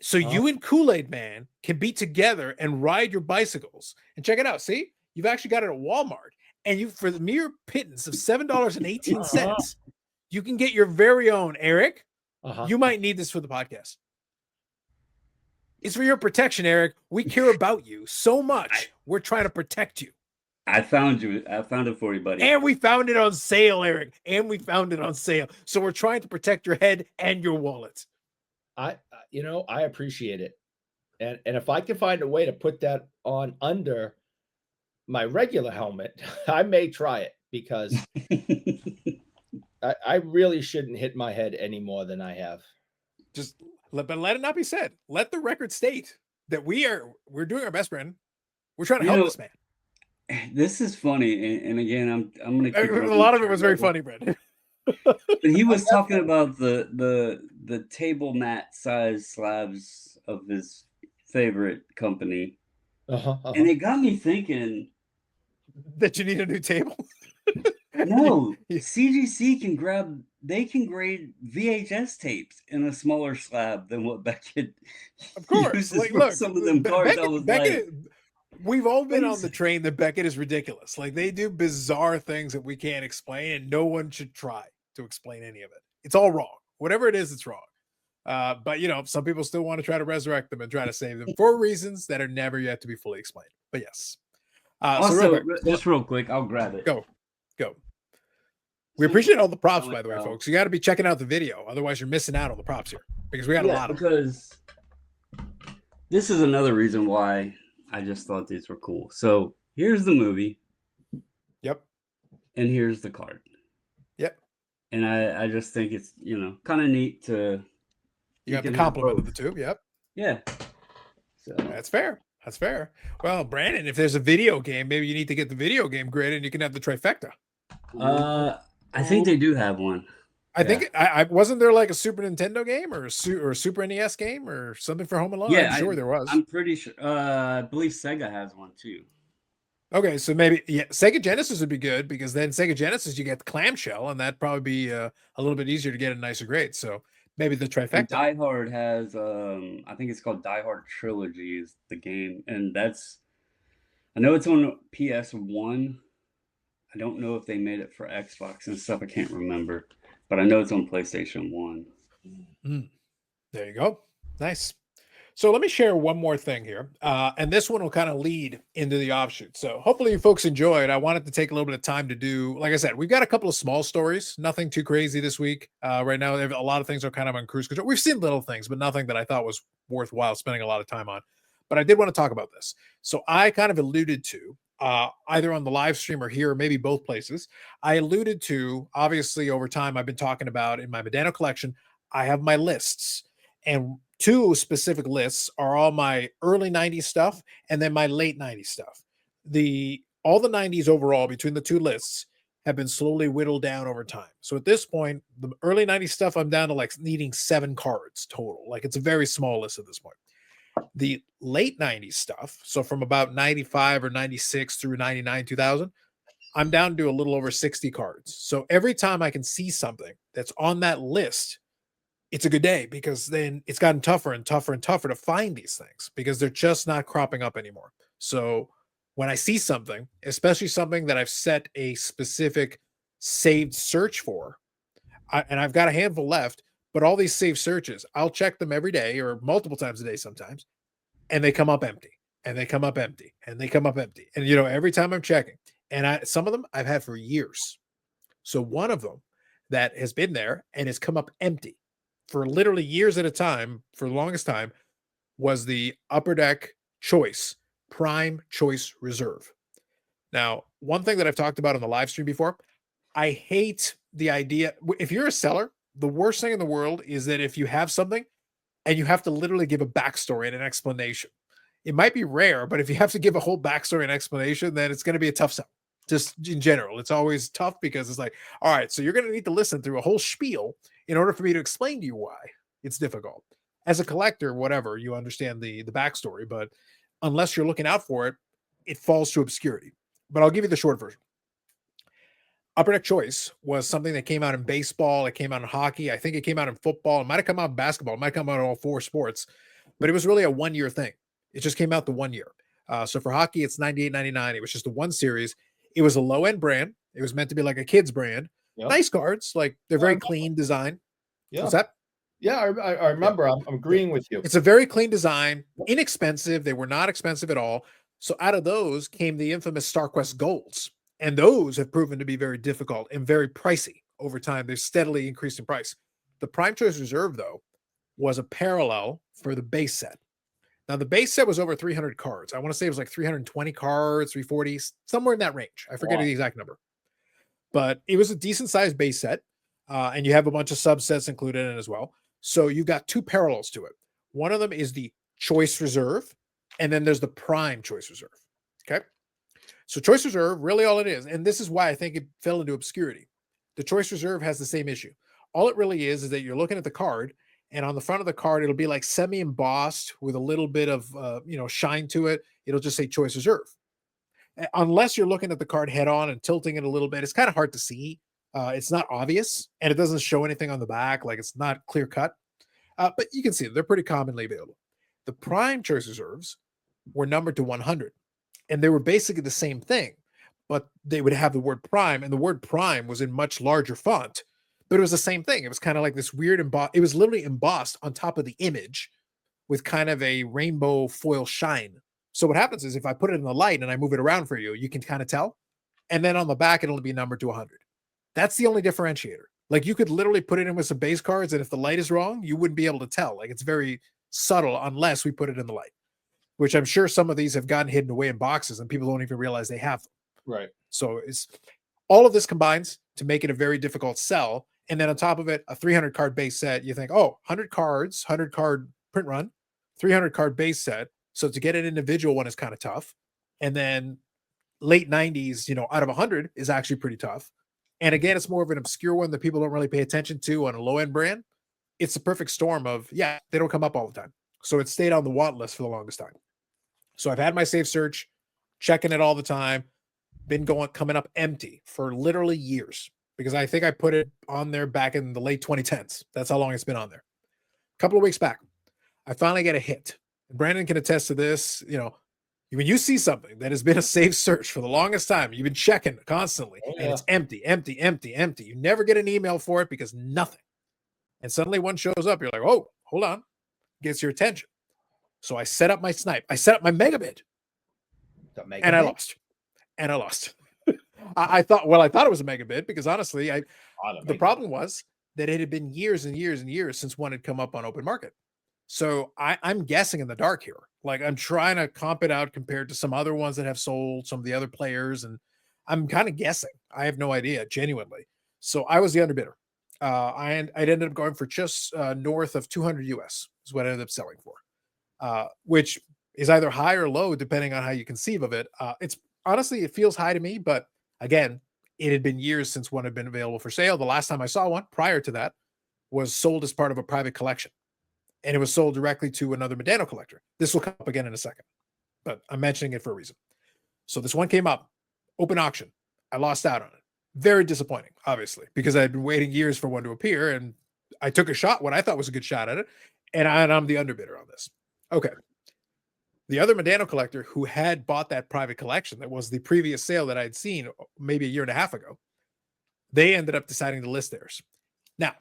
so you and Kool-Aid Man can be together and ride your bicycles. And check it out. See, you've actually got it at Walmart. And you, for the mere pittance of $7.18, you can get your very own. Eric, you might need this for the podcast. It's for your protection, Eric. We care about you so much. We're trying to protect you. I found you. I found it for you, buddy. And we found it on sale, Eric. And we found it on sale. So we're trying to protect your head and your wallet. I appreciate it. And if I can find a way to put that on under my regular helmet, I may try it, because I really shouldn't hit my head any more than I have. But let it not be said. Let the record state that we're doing our best, Brandon. We're trying to help this man. This is funny, and again, I'm gonna keep a lot of it was very funny, Brandon. But he was talking about the table mat size slabs of his favorite company, and it got me thinking that you need a new table. No, CGC can grade VHS tapes in a smaller slab than what Beckett of course uses. Like, for look, some of them cards. Beckett, we've all been on the train that Beckett is ridiculous. Like, they do bizarre things that we can't explain, and no one should try to explain any of it. It's all wrong. Whatever it is, it's wrong. But some people still want to try to resurrect them and try to save them for reasons that are never yet to be fully explained. But yes. Also, just real quick, I'll grab it. Go. We appreciate all the props, by the way, folks. You got to be checking out the video. Otherwise, you're missing out on the props here, because we got a lot of them. Because this is another reason why I just thought these were cool. So here's the movie. Yep. And here's the card. Yep. And I just think it's, kind of neat to... You have the compliment of the two. Yep. Yeah. So that's fair. That's fair. Well, Brandon, if there's a video game, maybe you need to get the video game grid and you can have the trifecta. I think they do have one. I think I wasn't there like a Super Nintendo game or a Super NES game or something for Home Alone? Yeah, I'm sure there was. I'm pretty sure. I believe Sega has one too. Okay, so maybe Sega Genesis would be good, because then Sega Genesis you get the clamshell, and that'd probably be a little bit easier to get a nicer grade. So maybe the trifecta. And Die Hard has I think it's called Die Hard Trilogy is the game, and I know it's on PS1. I don't know if they made it for Xbox and stuff. I can't remember, but I know it's on PlayStation 1. There you go. Nice. So let me share one more thing here. And this one will kind of lead into the offshoot. So hopefully you folks enjoyed. I wanted to take a little bit of time to do, like I said, we've got a couple of small stories, nothing too crazy this week. Right now, a lot of things are kind of on cruise control. We've seen little things, but nothing that I thought was worthwhile spending a lot of time on. But I did want to talk about this. So I kind of alluded to, either on the live stream or here, or maybe both places, I alluded to, obviously over time, I've been talking about in my Medano collection, I have my lists, and two specific lists are all my early 90s stuff and then my late 90s stuff. All the 90s overall between the two lists have been slowly whittled down over time. So at this point, the early 90s stuff, I'm down to like needing 7 cards total. Like, it's a very small list at this point. The late 90s stuff, so from about 95 or 96 through 99, 2000, I'm down to a little over 60 cards. So every time I can see something that's on that list, it's a good day, because then it's gotten tougher and tougher and tougher to find these things because they're just not cropping up anymore. So when I see something, especially something that I've set a specific saved search for, and I've got a handful left, but all these saved searches, I'll check them every day or multiple times a day sometimes, and they come up empty, and they come up empty, and they come up empty. And, every time I'm checking, and some of them I've had for years. So one of them that has been there and has come up empty for literally years at a time, for the longest time, was the Upper Deck Choice Prime Choice Reserve. Now, one thing that I've talked about on the live stream before, I hate the idea. If you're a seller, the worst thing in the world is that if you have something and you have to literally give a backstory and an explanation, it might be rare, but if you have to give a whole backstory and explanation, then it's going to be a tough sell. Just in general, it's always tough, because it's like, all right, so you're going to need to listen through a whole spiel in order for me to explain to you why. It's difficult. As a collector, whatever, you understand the backstory, but unless you're looking out for it, it falls to obscurity. But I'll give you the short version. Upper Deck Choice was something that came out in baseball. It came out in hockey. I think it came out in football. It might have come out in basketball. It might come out in all four sports, but it was really a 1 year thing. It just came out the 1 year. So for hockey, it's 98.99. It was just the one series. It was a low end brand. It was meant to be like a kid's brand. Yep. Nice cards. Like they're I very remember. clean design. Yeah. What's that? Yeah, I remember. I'm agreeing with you. It's a very clean design, inexpensive. They were not expensive at all. So out of those came the infamous StarQuest Golds. And those have proven to be very difficult and very pricey over time. They've steadily increased in price. The Prime Choice Reserve, though, was a parallel for the base set. Now, the base set was over 300 cards. I want to say it was like 320 cards, 340, somewhere in that range. I forget Wow. the exact number. But it was a decent sized base set. And you have a bunch of subsets included in it as well. So you got two parallels to it. One of them is the Choice Reserve, and then there's the Prime Choice Reserve. Okay. So Choice Reserve, really all it is, and this is why I think it fell into obscurity. The Choice Reserve has the same issue. All it really is that you're looking at the card, and on the front of the card, it'll be like semi-embossed with a little bit of shine to it. It'll just say Choice Reserve. Unless you're looking at the card head on and tilting it a little bit, it's kind of hard to see. It's not obvious, and it doesn't show anything on the back. Like it's not clear cut, but you can see they're pretty commonly available. The Prime Choice Reserves were numbered to 100. And they were basically the same thing, but they would have the word prime, and the word prime was in much larger font, but it was the same thing. It was kind of like this weird it was literally embossed on top of the image with kind of a rainbow foil shine. So what happens is if I put it in the light and I move it around for you, you can kind of tell. And then on the back, it'll be numbered to 100. That's the only differentiator. Like you could literally put it in with some base cards, and if the light is wrong, you wouldn't be able to tell. Like it's very subtle unless we put it in the light, which I'm sure some of these have gotten hidden away in boxes and people don't even realize they have them. Right. So it's all of this combines to make it a very difficult sell. And then on top of it, a 300 card base set, you think, oh, 100 cards, 100 card print run, 300 card base set. So to get an individual one is kind of tough. And then late 90s, out of 100 is actually pretty tough. And again, it's more of an obscure one that people don't really pay attention to on a low end brand. It's a perfect storm of, they don't come up all the time. So it stayed on the want list for the longest time. So I've had my safe search, checking it all the time, been coming up empty for literally years because I think I put it on there back in the late 2010s. That's how long it's been on there. A couple of weeks back, I finally get a hit. Brandon can attest to this. When you see something that has been a safe search for the longest time, you've been checking constantly, and it's empty, empty, empty, empty. You never get an email for it because nothing. And suddenly one shows up. You're like, oh, hold on. Gets your attention. So I set up my snipe. I set up my mega bid. And I lost. I thought it was a mega bid because honestly, the problem was that it had been years and years and years since one had come up on open market. So I'm guessing in the dark here. Like I'm trying to comp it out compared to some other ones that have sold, some of the other players, and I'm kind of guessing. I have no idea, genuinely. So I was the underbidder. I ended up going for just north of 200 US is what I ended up selling for, which is either high or low, depending on how you conceive of it. It's honestly, it feels high to me, but again, it had been years since one had been available for sale. The last time I saw one prior to that was sold as part of a private collection, and it was sold directly to another Medano collector. This will come up again in a second, but I'm mentioning it for a reason. So this one came up, open auction. I lost out on it. Very disappointing, obviously, because I had been waiting years for one to appear, and I took a shot, what I thought was a good shot at it, and I'm the underbidder on this. Okay. The other Medano collector who had bought that private collection that was the previous sale that I had seen maybe a year and a half ago, they ended up deciding to list theirs. Now,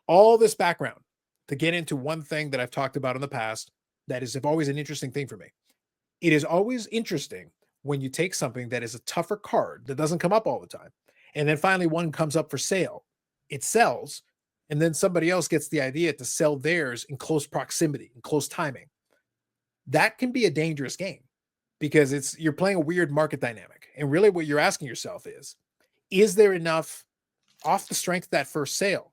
all this background to get into one thing that I've talked about in the past that is always an interesting thing for me. It is always interesting when you take something that is a tougher card that doesn't come up all the time, and then finally one comes up for sale, it sells, and then somebody else gets the idea to sell theirs in close proximity, in close timing. That can be a dangerous game because you're playing a weird market dynamic. And really what you're asking yourself is there enough off the strength of that first sale?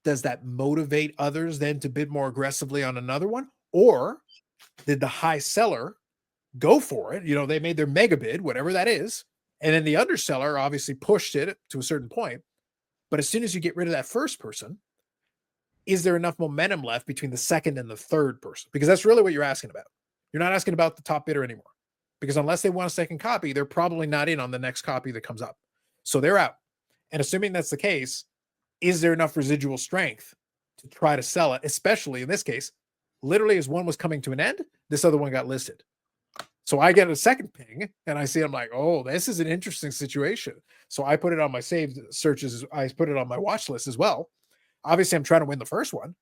Does that motivate others then to bid more aggressively on another one? Or did the high seller go for it? They made their mega bid, whatever that is. And then the underseller obviously pushed it to a certain point. But as soon as you get rid of that first person, is there enough momentum left between the second and the third person? Because that's really what you're asking about. You're not asking about the top bidder anymore, because unless they want a second copy, they're probably not in on the next copy that comes up. So they're out. And assuming that's the case, is there enough residual strength to try to sell it? Especially in this case, literally as one was coming to an end, this other one got listed. So I get a second ping and I see, I'm like, oh, this is an interesting situation. So I put it on my saved searches. I put it on my watch list as well. Obviously, I'm trying to win the first one,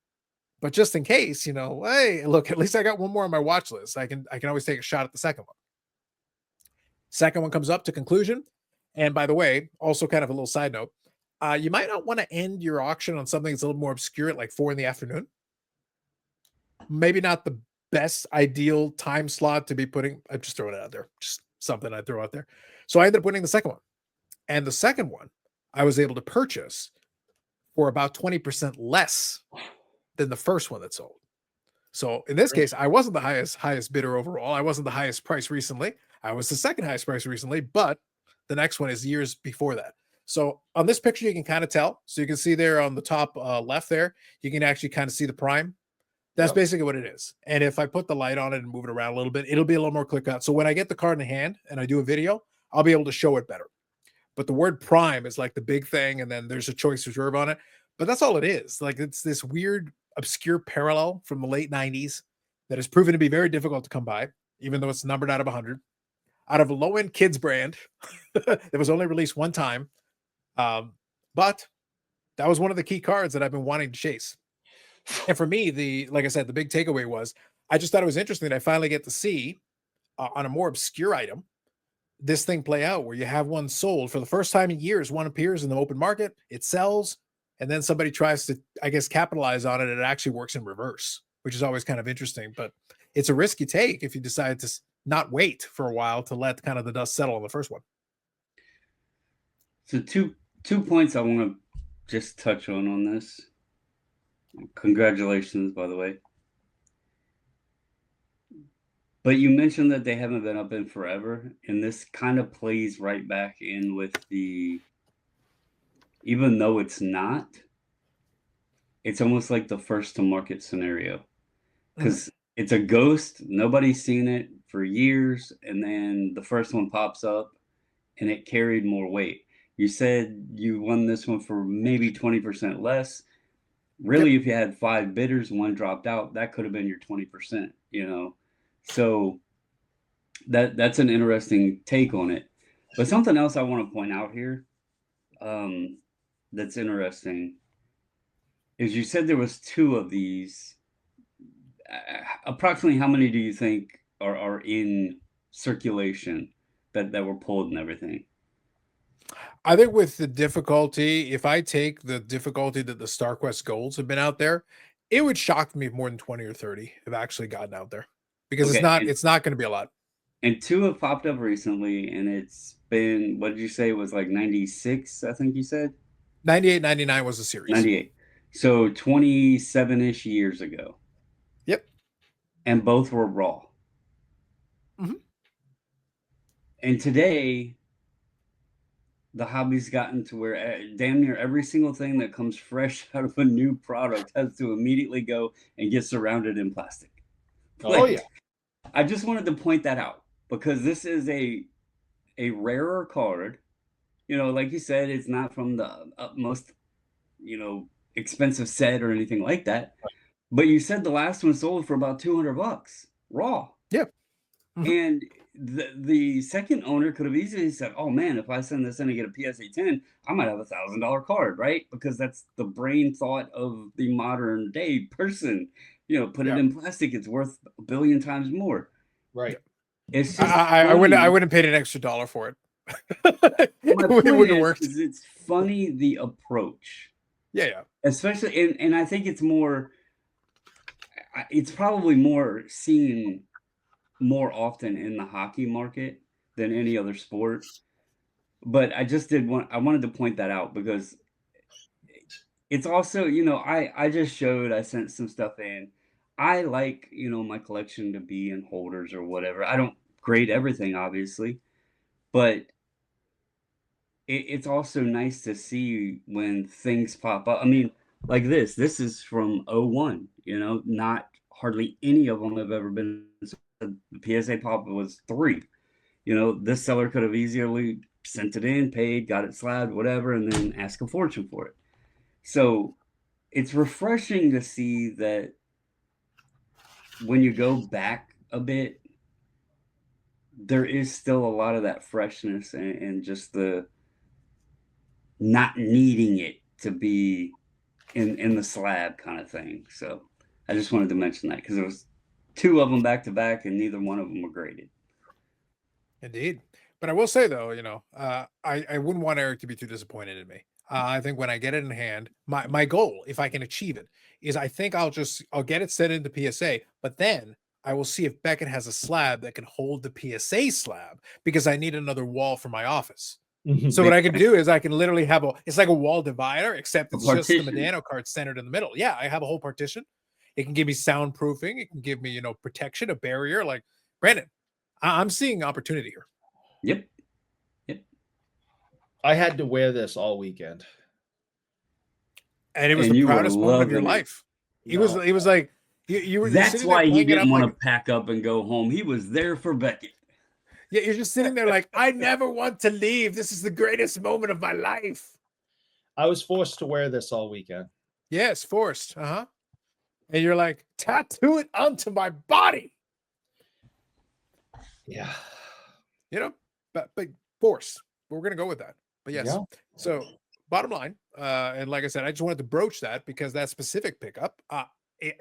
but just in case, hey, look, at least I got one more on my watch list. I can always take a shot at the second one. Second one comes up to conclusion. And by the way, also kind of a little side note, you might not want to end your auction on something that's a little more obscure at like 4 p.m. Maybe not the best ideal time slot to be putting. I'm just throwing it out there. Just something I throw out there. So I ended up winning the second one. And the second one I was able to purchase for about 20% less than the first one that sold. So in this case, I wasn't the highest bidder overall. I wasn't the highest price recently. I was the second highest price recently, but the next one is years before that. So on this picture, you can kind of tell. So you can see there on the top left there, you can actually kind of see the prime. That's basically what it is. And if I put the light on it and move it around a little bit, it'll be a little more clear cut. So when I get the card in hand and I do a video, I'll be able to show it better. But the word prime is like the big thing. And then there's a choice reserve on it. But that's all it is. Like it's this weird, obscure parallel from the late 90s that has proven to be very difficult to come by, even though it's numbered out of 100. Out of a low-end kids brand that was only released one time. But that was one of the key cards that I've been wanting to chase. And for me, like I said, the big takeaway was I just thought it was interesting that I finally get to see on a more obscure item this thing play out where you have one sold for the first time in years. One appears in the open market, it sells, and then somebody tries to, I guess, capitalize on it. And it actually works in reverse, which is always kind of interesting. But it's a risk you take if you decide to not wait for a while to let kind of the dust settle on the first one. So two points I want to just touch on this. Congratulations, by the way. But you mentioned that they haven't been up in forever, and this kind of plays right back in with even though it's not, it's almost like the first to market scenario. Because it's a ghost, nobody's seen it for years, and then the first one pops up and it carried more weight. You said you won this one for maybe 20% less. Really, if you had 5 bidders, one dropped out, that could have been your 20%, So that's an interesting take on it. But something else I want to point out here that's interesting is you said there was 2 of these. Approximately how many do you think are in circulation that were pulled and everything? I think with the difficulty, if I take the difficulty that the StarQuest Golds have been out there, it would shock me if more than 20 or 30 have actually gotten out there because it's not going to be a lot. And 2 have popped up recently, and it's been, what did you say, it was like 96, I think you said? 98, 99 was the series. 98. So 27-ish years ago. Yep. And both were raw. Mm-hmm. And today, the hobby's gotten to where damn near every single thing that comes fresh out of a new product has to immediately go and get surrounded in plastic. Oh, yeah. I just wanted to point that out because this is a rarer card. Like you said, it's not from the most, expensive set or anything like that. But you said the last one sold for about $200 raw. Yeah. Mm-hmm. And the second owner could have easily said, oh man, if I send this in and get a PSA 10, I might have a $1,000 card, right? Because that's the brain thought of the modern day person. Put it in plastic, it's worth a billion times more. Right. It's just I wouldn't pay an extra $1 for it. My point wouldn't work. It's funny the approach. Yeah. Especially, and I think it's probably more seen more often in the hockey market than any other sport. But I wanted to point that out because it's also, I sent some stuff in. I like, my collection to be in holders or whatever. I don't grade everything, obviously, but it's also nice to see when things pop up. I mean, like this is from 01, not hardly any of them have ever been. The PSA pop was 3. This seller could have easily sent it in, paid, got it slabbed, whatever, and then ask a fortune for it. So it's refreshing to see that when you go back a bit, there is still a lot of that freshness and just the not needing it to be in the slab kind of thing. So I just wanted to mention that because there was 2 of them back to back, and neither one of them were graded. Indeed. But I will say though, I wouldn't want Eric to be too disappointed in me. I think when I get it in hand, my goal, if I can achieve it, is I think I'll get it set into PSA, but then I will see if Beckett has a slab that can hold the PSA slab because I need another wall for my office. So what I can do is I can literally have it's like a wall divider, except it's just the Medano card centered in the middle. Yeah, I have a whole partition. It can give me soundproofing. It can give me, protection, a barrier. Like, Brandon, I'm seeing opportunity here. Yep. I had to wear this all weekend. And it was the proudest moment of your life. He was like, you were. That's why he didn't want to pack up and go home. He was there for Beckett. Yeah, you're just sitting there like, I never want to leave. This is the greatest moment of my life. I was forced to wear this all weekend. Yes, forced. And you're like, tattoo it onto my body. Yeah. But force. We're gonna go with that. But yes. Yeah. So bottom line, and like I said, I just wanted to broach that because that specific pickup,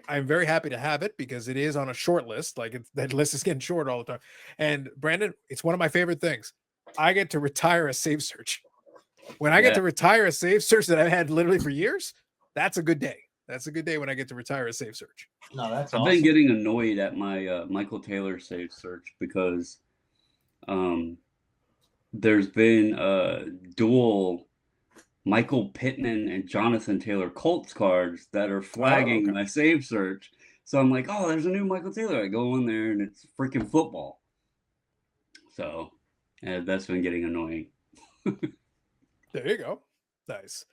I'm very happy to have it because it is on a short list. Like that list is getting short all the time. And Brandon, it's one of my favorite things. I get to retire a save search. When I get to retire a save search that I've had literally for years, that's a good day. That's a good day when I get to retire a save search. No, that's I've been getting annoyed at my Michael Taylor save search because there's been dual Michael Pittman and Jonathan Taylor Colts cards that are flagging my save search. So I'm like, oh, there's a new Michael Taylor. I go in there and it's freaking football. So that's been getting annoying. There you go. Nice.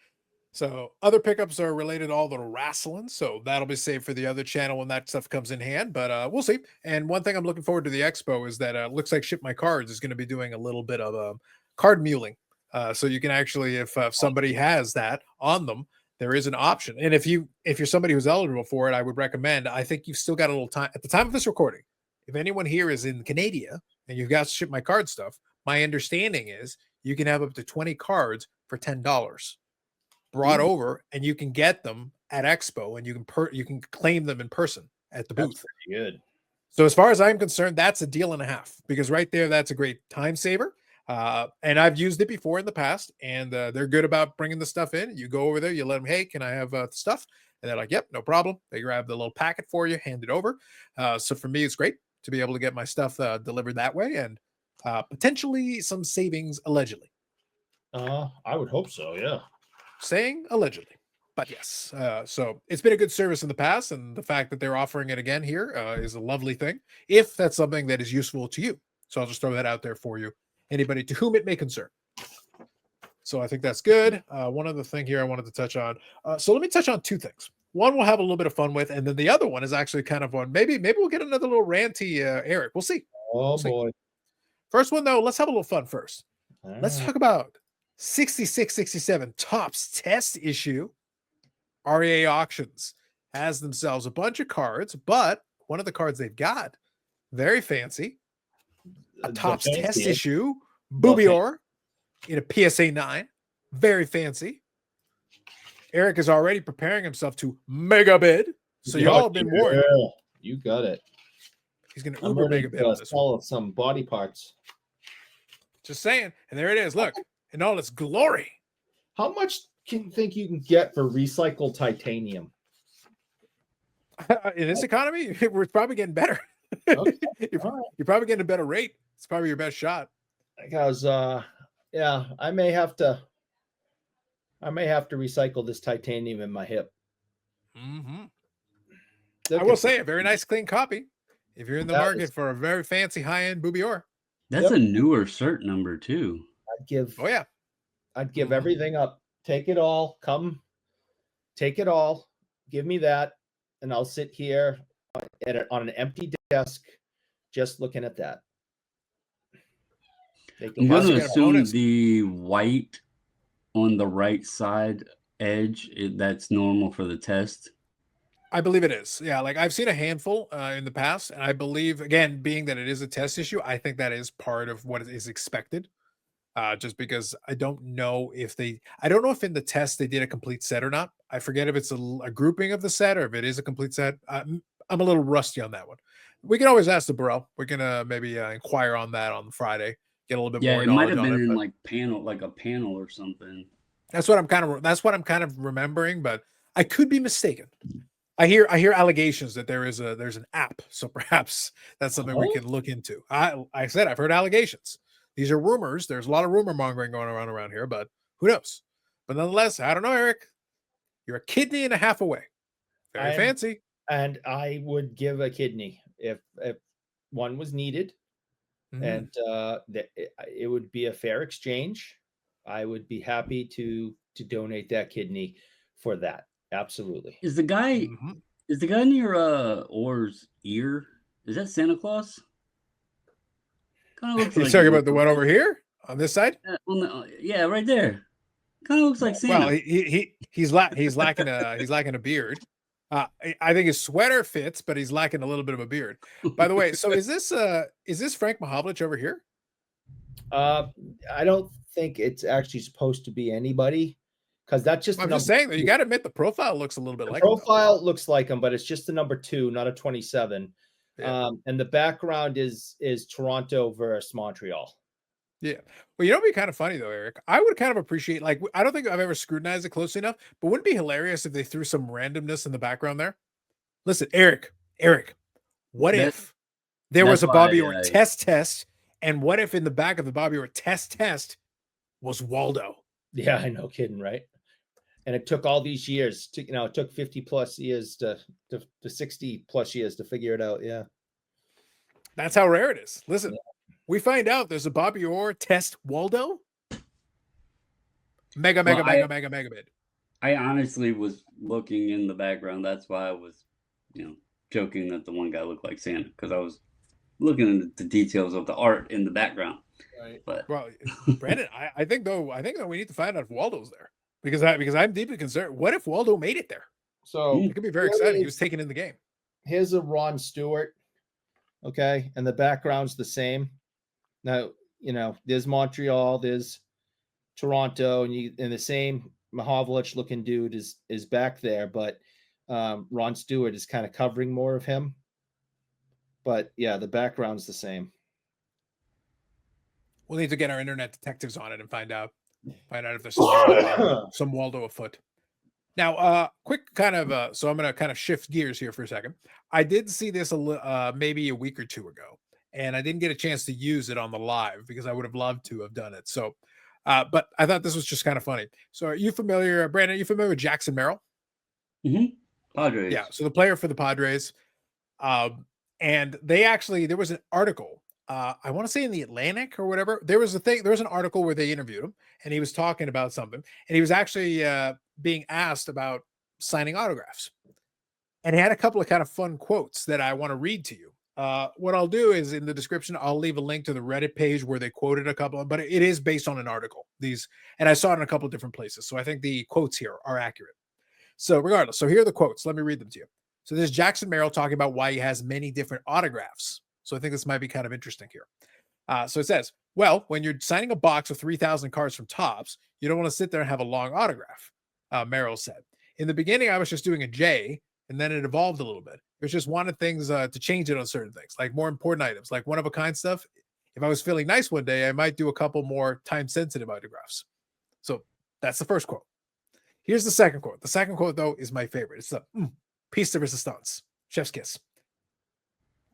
So other pickups are related to all the wrestling. So that'll be saved for the other channel when that stuff comes in hand. But we'll see. And one thing I'm looking forward to the expo is that looks like Ship My Cards is going to be doing a little bit of card muling. So you can actually, if somebody has that on them, there is an option. And if you're somebody who's eligible for it, I would recommend. I think you've still got a little time at the time of this recording. If anyone here is in Canada and you've got Ship My Card stuff, my understanding is you can have up to 20 cards for $10 brought over, and you can get them at Expo, and you can claim them in person at the booth. That's pretty good. So as far as I'm concerned, that's a deal and a half because right there, that's a great time saver. And I've used it before in the past, and they're good about bringing the stuff in. You go over there, you let them, hey, can I have stuff? And they're like, yep, no problem. They grab the little packet for you, hand it over. So for me, it's great to be able to get my stuff delivered that way, and potentially some savings allegedly. I would hope so. Yeah. Saying allegedly, but yes. So it's been a good service in the past, and the fact that they're offering it again here is a lovely thing. If that's something that is useful to you, so I'll just throw that out there for you. Anybody to whom it may concern. So I think that's good. One other thing here I wanted to touch on. So let me touch on 2 things. One we'll have a little bit of fun with, and then the other one is actually kind of one. Maybe we'll get another little ranty Eric. We'll see. Oh boy. First one though, let's have a little fun first. Let's talk about 6667 Topps Test issue. REA Auctions has themselves a bunch of cards, but one of the cards they've got, very fancy, a Topps Test issue, Bobby Orr in a PSA 9, very fancy. Eric is already preparing himself to mega bid, so y'all have been warned. You got it. He's going to uber mega bid on this one. Some body parts. Just saying, and there it is. Look, in all its glory. How much can you think you can get for recycled titanium? In this economy, we're probably getting better. Okay. You're probably getting a better rate. It's probably your best shot. Because yeah, I may have to recycle this titanium in my hip. Mm-hmm. I will say a very nice clean copy. If you're in the market for a very fancy high-end Bobby Orr. That's a newer cert number too. I'd give everything up. Take it all. Come take it all. Give me that. And I'll sit here on an empty desk just looking at that. They I'm can going also to get a assume bonus. the white on the right side edge, that's normal for the test. I believe it is. Yeah, like I've seen a handful in the past, and I believe, again, being that it is a test issue, I think that is part of what is expected. Just because I don't know I don't know if in the test they did a complete set or not. I forget if it's a grouping of the set or if it is a complete set. I'm a little rusty on that one. We can always ask the Burrell. We can maybe inquire on that on Friday, get a little bit Yeah, more it might knowledge have on been it. in But like a panel or something. that's what I'm kind of remembering, but I could be mistaken. I hear allegations that there's an app, so perhaps that's something we Oh, can look into. I said I've heard allegations. These are rumors. There's a lot of rumor mongering going around here, but who knows? But nonetheless, I don't know, Eric. You're a kidney and a half away. Very and fancy. and I would give a kidney if one was needed, Mhm. and that it would be a fair exchange. I would be happy to donate that kidney for that. Absolutely. Is the guy Mhm. is the guy near Orr's ear? Is that Santa Claus? Kind of looks You're like it talking a about the little one bit. over here on this side? Yeah, right there. Kind of looks like Well, Santa. he's lacking a beard. I think his sweater fits, but he's lacking a little bit of a beard. By the way, so is this Frank Mahovlich over here? Uh, I don't think it's actually supposed to be anybody because that's just the I'm just number saying that you two. got to admit the profile looks a little bit The like him though. profile looks like him, but it's just the number two, not a 27. Yeah. And the background is Toronto versus Montreal. Yeah. Well, you know, it'd be kind of funny though, Eric. I would kind of appreciate, like, I don't think I've ever scrutinized it closely enough, but wouldn't it be hilarious if they threw some randomness in the background there? Listen, Eric, what That if there was that's a why Bobby Orr test, and what if in the back of the Bobby Orr test was Waldo? Yeah, I know, kidding, right? And it took all these years to, it took 50 plus years to 60 plus years to figure it out. Yeah. That's how rare it is. Yeah. Listen, we find out there's a Bobby Orr test Waldo. Mega, well, mega, mega, mega, mega bid. I honestly was looking in the background. That's why I was, joking that the one guy looked like Santa because I was looking at the details of the art in the background. Right. But Well, Brandon, I think though we need to find out if Waldo's there because I'm deeply concerned. What if Waldo made it there? So It could be very exciting. He was taken in the game. here's a Ron Stewart. Okay. And the background's the same. Now, there's Montreal, there's Toronto, and the same Mahovlich looking dude is back there, but Ron Stewart is kind of covering more of him. But yeah, the background's the same. We'll need to get our internet detectives on it and find out if there's some Waldo afoot. Now, quick kind of so I'm going to kind of shift gears here for a second. I did see this maybe a week or two ago, and I didn't get a chance to use it on the live because I would have loved to have done it. So, but I thought this was just kind of funny. So, are you familiar, Brandon? Are you familiar with Jackson Merrill? Padres. Yeah, so the player for the Padres. And there was an article, I want to say in the Atlantic or whatever. There was an article where they interviewed him and he was talking about something, and he was actually being asked about signing autographs. And he had a couple of kind of fun quotes that I want to read to you. What I'll do is in the description, I'll leave a link to the Reddit page where they quoted a couple, but it is based on an article. And I saw it in a couple of different places. So I think the quotes here are accurate. So regardless, so here are the quotes. Let me read them to you. So there's Jackson Merrill talking about why he has many different autographs. So I think this might be kind of interesting here. So it says, well, when you're signing a box of 3,000 cards from Topps, you don't want to sit there and have a long autograph, Merrill said. In the beginning, I was just doing a J, and then it evolved a little bit. It was just wanted things to change it on certain things, like more important items, like one-of-a-kind stuff. If I was feeling nice one day, I might do a couple more time-sensitive autographs. So that's the first quote. Here's the second quote. The second quote, though, is my favorite. It's the piece de resistance. Chef's kiss.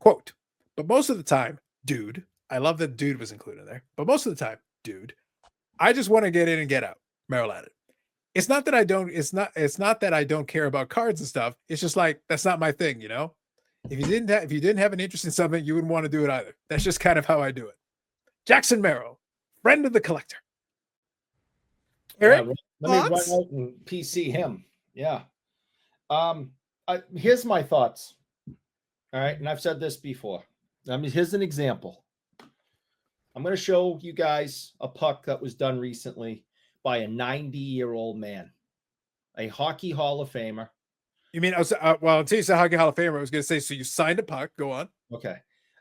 Quote, but most of the time, dude, I love that dude was included there, but most of the time, dude, I just want to get in and get out. Merrill added. It's not that I don't care about cards and stuff. It's just like, that's not my thing, you know? If you didn't have an interest in something, you wouldn't want to do it either. That's just kind of how I do it. Jackson Merrill, friend of the collector. Eric, let me run out and PC him. Yeah. Here's my thoughts. All right. And I've said this before. I mean, here's an example. I'm going to show you guys a puck that was done recently by a 90-year-old man, a Hockey Hall of Famer. You mean, well, until you said Hockey Hall of Famer, I was going to say, so you signed a puck. Go on. Okay.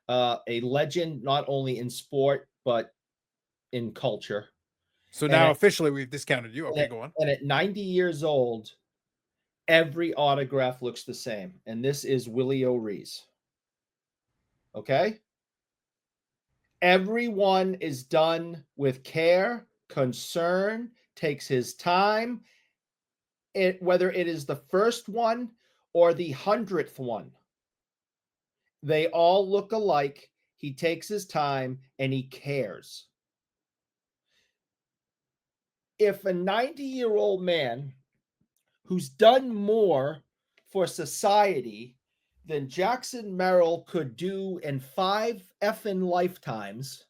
A legend, not only in sport, but in culture. So now officially we've discounted you. Okay, go on. And at 90 years old, every autograph looks the same. And this is Willie O'Ree's. Okay? Everyone is done with care, concern, takes his time. Whether it is the first one or the 100th one, they all look alike. He takes his time and he cares. If a 90-year-old man who's done more for society than Jackson Merrill could do in 5 effing lifetimes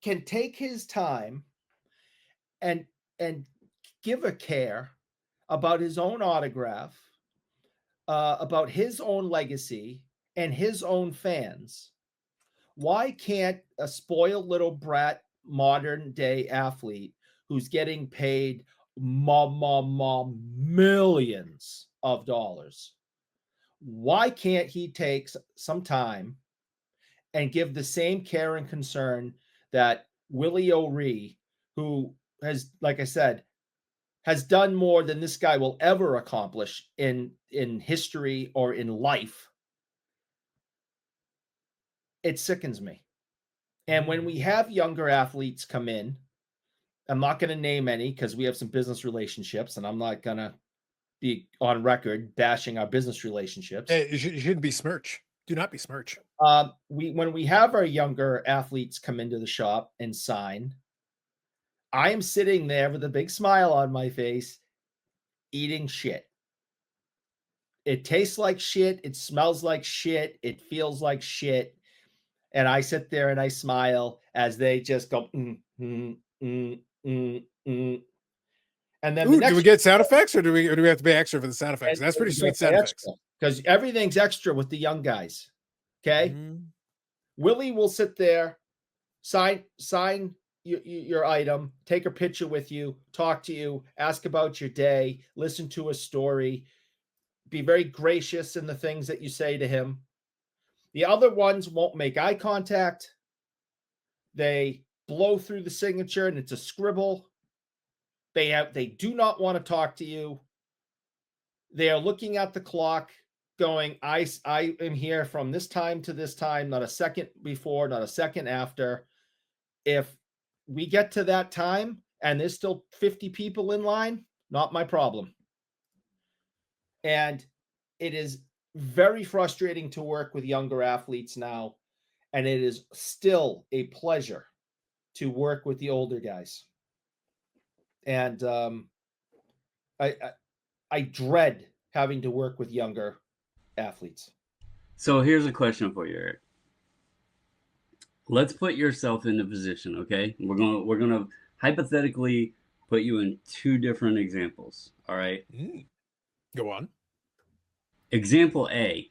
can take his time and give a care about his own autograph, about his own legacy and his own fans, why can't a spoiled little brat modern day athlete who's getting paid millions of dollars, why can't he take some time and give the same care and concern that Willie O'Ree, who has, like I said, has done more than this guy will ever accomplish in history or in life? It sickens me. And when we have younger athletes come in, I'm not going to name any because we have some business relationships, and I'm not going to be on record bashing our business relationships. Hey, you shouldn't be smirch. Do not be smirch. When we have our younger athletes come into the shop and sign, I am sitting there with a big smile on my face, eating shit. It tastes like shit. It smells like shit. It feels like shit. And I sit there and I smile as they just go, And then Ooh, do we get sound effects, or do we have to pay extra for the sound effects? That's pretty sweet sound effects. Because everything's extra with the young guys. Okay. Mm-hmm. Willie will sit there, sign your item, take a picture with you, talk to you, ask about your day, listen to a story, be very gracious in the things that you say to him. The other ones won't make eye contact. They blow through the signature and it's a scribble. They do not want to talk to you. They are looking at the clock going, I am here from this time to this time, not a second before, not a second after. If we get to that time and there's still 50 people in line, not my problem. And it is very frustrating to work with younger athletes now, and it is still a pleasure to work with the older guys. And I dread having to work with younger athletes. So here's a question for you, Eric. Let's put yourself in the position, okay? We're gonna hypothetically put you in 2 different examples. All right. Go on. Example A.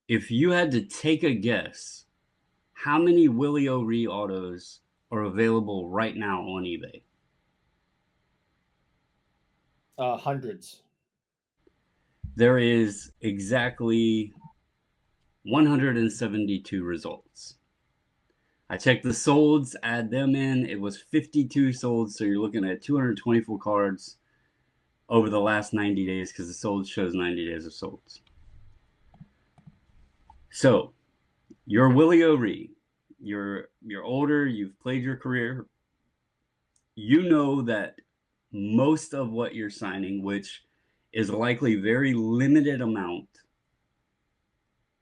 If you had to take a guess, how many Willie O'Ree autos are available right now on eBay? Hundreds. There is exactly 172 results. I checked the solds, add them in. It was 52 solds, so you're looking at 224 cards over the last 90 days because the solds shows 90 days of solds. So, you're Willie O'Ree. You're older. You've played your career. You know that most of what you're signing, which is likely very limited amount,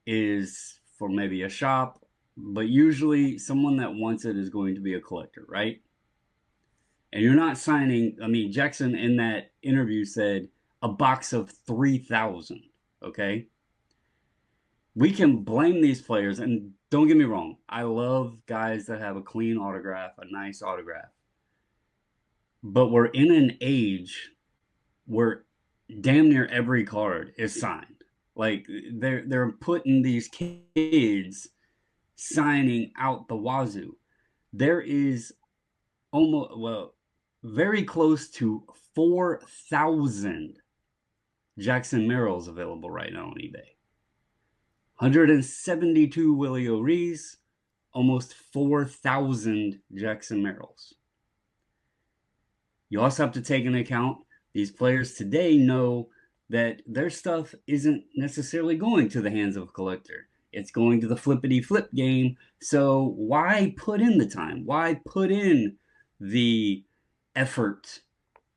is for maybe a shop, but usually someone that wants it is going to be a collector, right? And you're not signing, I mean, Jackson in that interview said a box of 3,000, okay? We can blame these players, and don't get me wrong, I love guys that have a clean autograph, a nice autograph. But we're in an age where damn near every card is signed. Like they're putting these kids signing out the wazoo. There is almost, well, very close to 4,000 Jackson Merrills available right now on eBay. 172 Willie O'Rees, almost 4,000 Jackson Merrills. You also have to take into account these players today know that their stuff isn't necessarily going to the hands of a collector. It's going to the flippity flip game. So why put in the time? Why put in the effort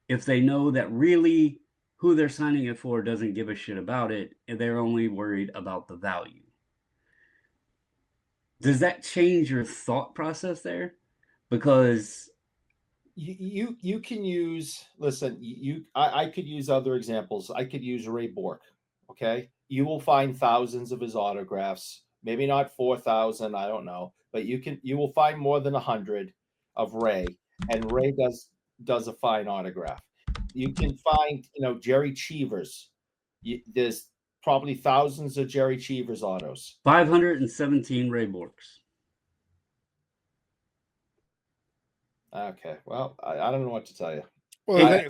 if they know that really who they're signing it for doesn't give a shit about it, and they're only worried about the value? Does that change your thought process there? Because you can use, listen, I could use other examples. I could use Ray Bork. Okay, you will find thousands of his autographs, maybe not 4,000, I don't know, but you will find more than 100 of Ray, and Ray does a fine autograph. You can find, Jerry Cheevers. There's probably thousands of Jerry Cheevers autos. 517 Ray Borks. Okay, well, I don't know what to tell you. Well, I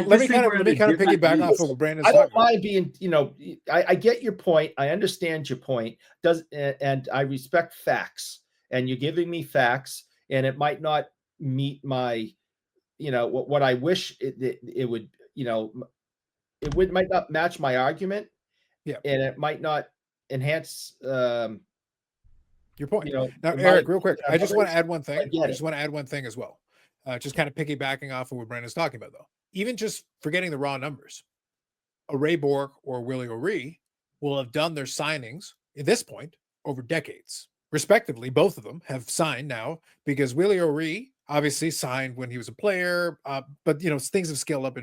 let me kind of piggyback off of what Brandon's I don't talking about. mind being, I get your point. I understand your point. And I respect facts, and you're giving me facts, and it might not meet my, what I wish it would, might not match my argument. Yeah. And it might not enhance, your point. Now, Eric, real quick, I just want to add one thing. I just want to add one thing as well. Just kind of piggybacking off of what Brandon's talking about, though. Even just forgetting the raw numbers, a Ray Bork or Willie O'Ree will have done their signings at this point over decades, respectively. Both of them have signed now, because Willie O'Ree obviously signed when he was a player, but things have scaled up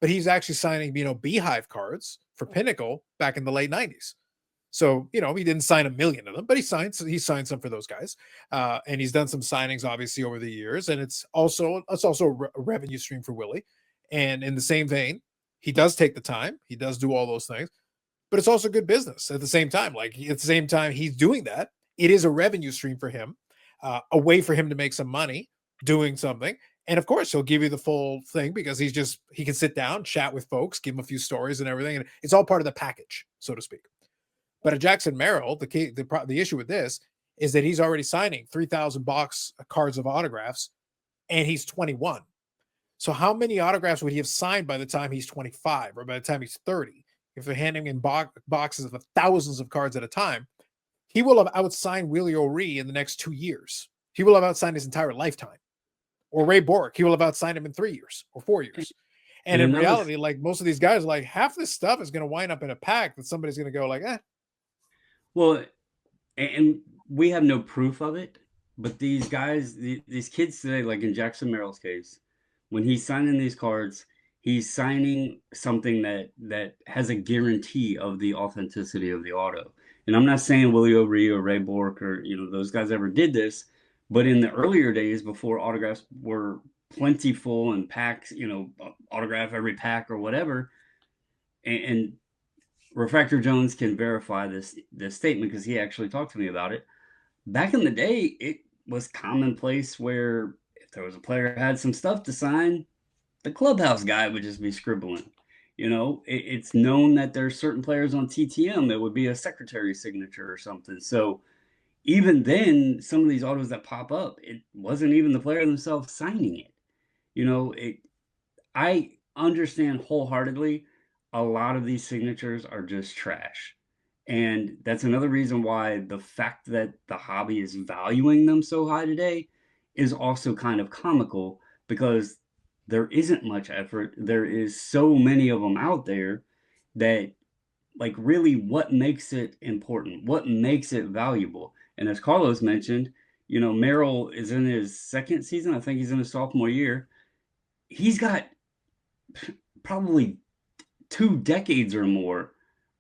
but he's actually signing Beehive cards for Pinnacle back in the late 90s. So, he didn't sign a million of them, but he signed some for those guys. And he's done some signings obviously over the years. And it's also a revenue stream for Willie. And in the same vein, he does take the time. He does do all those things, but it's also good business at the same time. Like, at the same time he's doing that, it is a revenue stream for him, a way for him to make some money doing something. And of course, he'll give you the full thing because he can sit down, chat with folks, give them a few stories and everything. And it's all part of the package, so to speak. But at Jackson Merrill, the issue with this is that he's already signing 3,000 box cards of autographs, and he's 21. So how many autographs would he have signed by the time he's 25 or by the time he's 30? If they're handing him boxes of thousands of cards at a time, he will have outsigned Willie O'Ree in the next 2 years. He will have outsigned his entire lifetime. Or Ray Bork, he will have outsigned him in 3 years or 4 years. And in reality, like, most of these guys, like, half this stuff is going to wind up in a pack that somebody's going to go like, eh. Well, and we have no proof of it, but these guys, these kids today, like in Jackson Merrill's case, when he's signing these cards, he's signing something that has a guarantee of the authenticity of the auto. And I'm not saying Willie O'Ree or Ray Bork or those guys ever did this, but in the earlier days before autographs were plentiful and packs, autograph every pack or whatever, and Refractor Jones can verify this statement because he actually talked to me about it. Back in the day, it was commonplace where if there was a player who had some stuff to sign, the clubhouse guy would just be scribbling. It's known that there's certain players on TTM that would be a secretary signature or something. So even then, some of these autos that pop up, it wasn't even the player themselves signing it. I understand wholeheartedly a lot of these signatures are just trash. And that's another reason why the fact that the hobby is valuing them so high today is also kind of comical, because there isn't much effort. There is so many of them out there that, like, really, what makes it important? What makes it valuable? And as Carlos mentioned, Merrill is in his second season. I think he's in his sophomore year. He's got probably 2 decades or more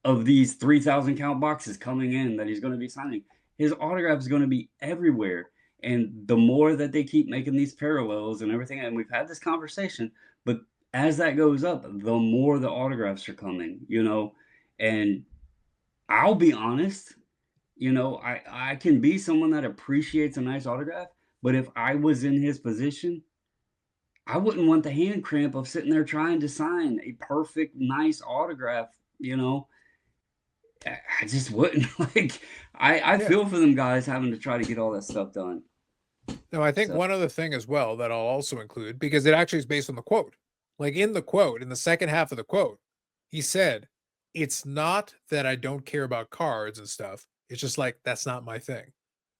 of these 3,000 count boxes coming in that he's going to be signing. His autograph is going to be everywhere. And the more that they keep making these parallels and everything, and we've had this conversation, but as that goes up, the more the autographs are coming, and I'll be honest, You know, I can be someone that appreciates a nice autograph, but if I was in his position, I wouldn't want the hand cramp of sitting there trying to sign a perfect, nice autograph. You know, I just wouldn't. Like, I Yeah. feel for them guys having to try to get all that stuff done. No, I think So one other thing as well that I'll also include, because it actually is based on the quote. Like in the quote, in the second half of the quote, he said, "It's not that I don't care about cards and stuff. It's just like that's not my thing."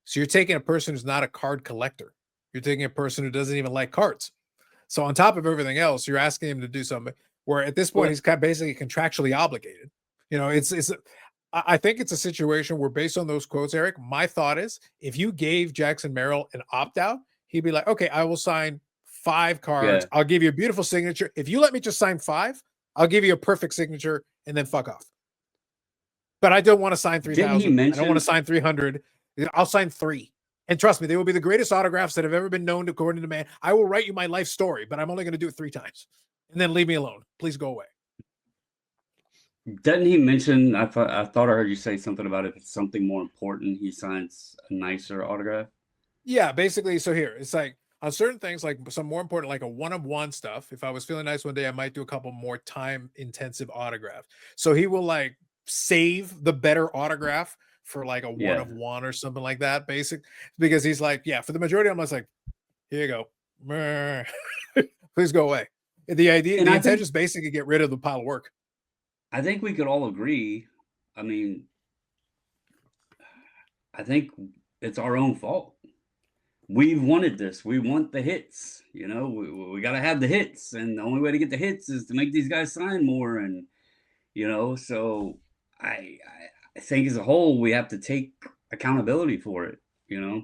So you're taking a person who's not a card collector. You're taking a person who doesn't even like cards. So on top of everything else, you're asking him to do something where at this point well, he's kind of basically contractually obligated. You know, I think it's a situation where based on those quotes, Eric, my thought is if you gave Jackson Merrill an opt-out, he'd be like, okay, I will sign 5 cards. yeah. I'll give you a beautiful signature. If you let me just sign 5, I'll give you a perfect signature and then fuck off. But I don't want to sign Didn't he 3,000. I don't want to mention? sign 300. I'll sign 3. And trust me, they will be the greatest autographs that have ever been known according to man. I will write you my life story, but I'm only going to do it 3 times. And then leave me alone. Please go away. Doesn't he mention? I thought I heard you say something about if it's something more important, he signs a nicer autograph. Yeah, basically. So here, it's like on certain things, like some more important, like a one-of-one stuff. If I was feeling nice one day, I might do a couple more time-intensive autographs. So he will like save the better autograph for like a Yeah, one-of-one or something like that, basic. Because he's like, yeah, for the majority, I'm just like, here you go. Meh. Please go away. The idea, and the I intention think is basically to get rid of the pile of work. I think we could all agree. I mean, I think it's our own fault. We've wanted this. We want the hits. You know, we got to have the hits, and the only way to get the hits is to make these guys sign more. And you know, so I think as a whole we have to take accountability for it. You know,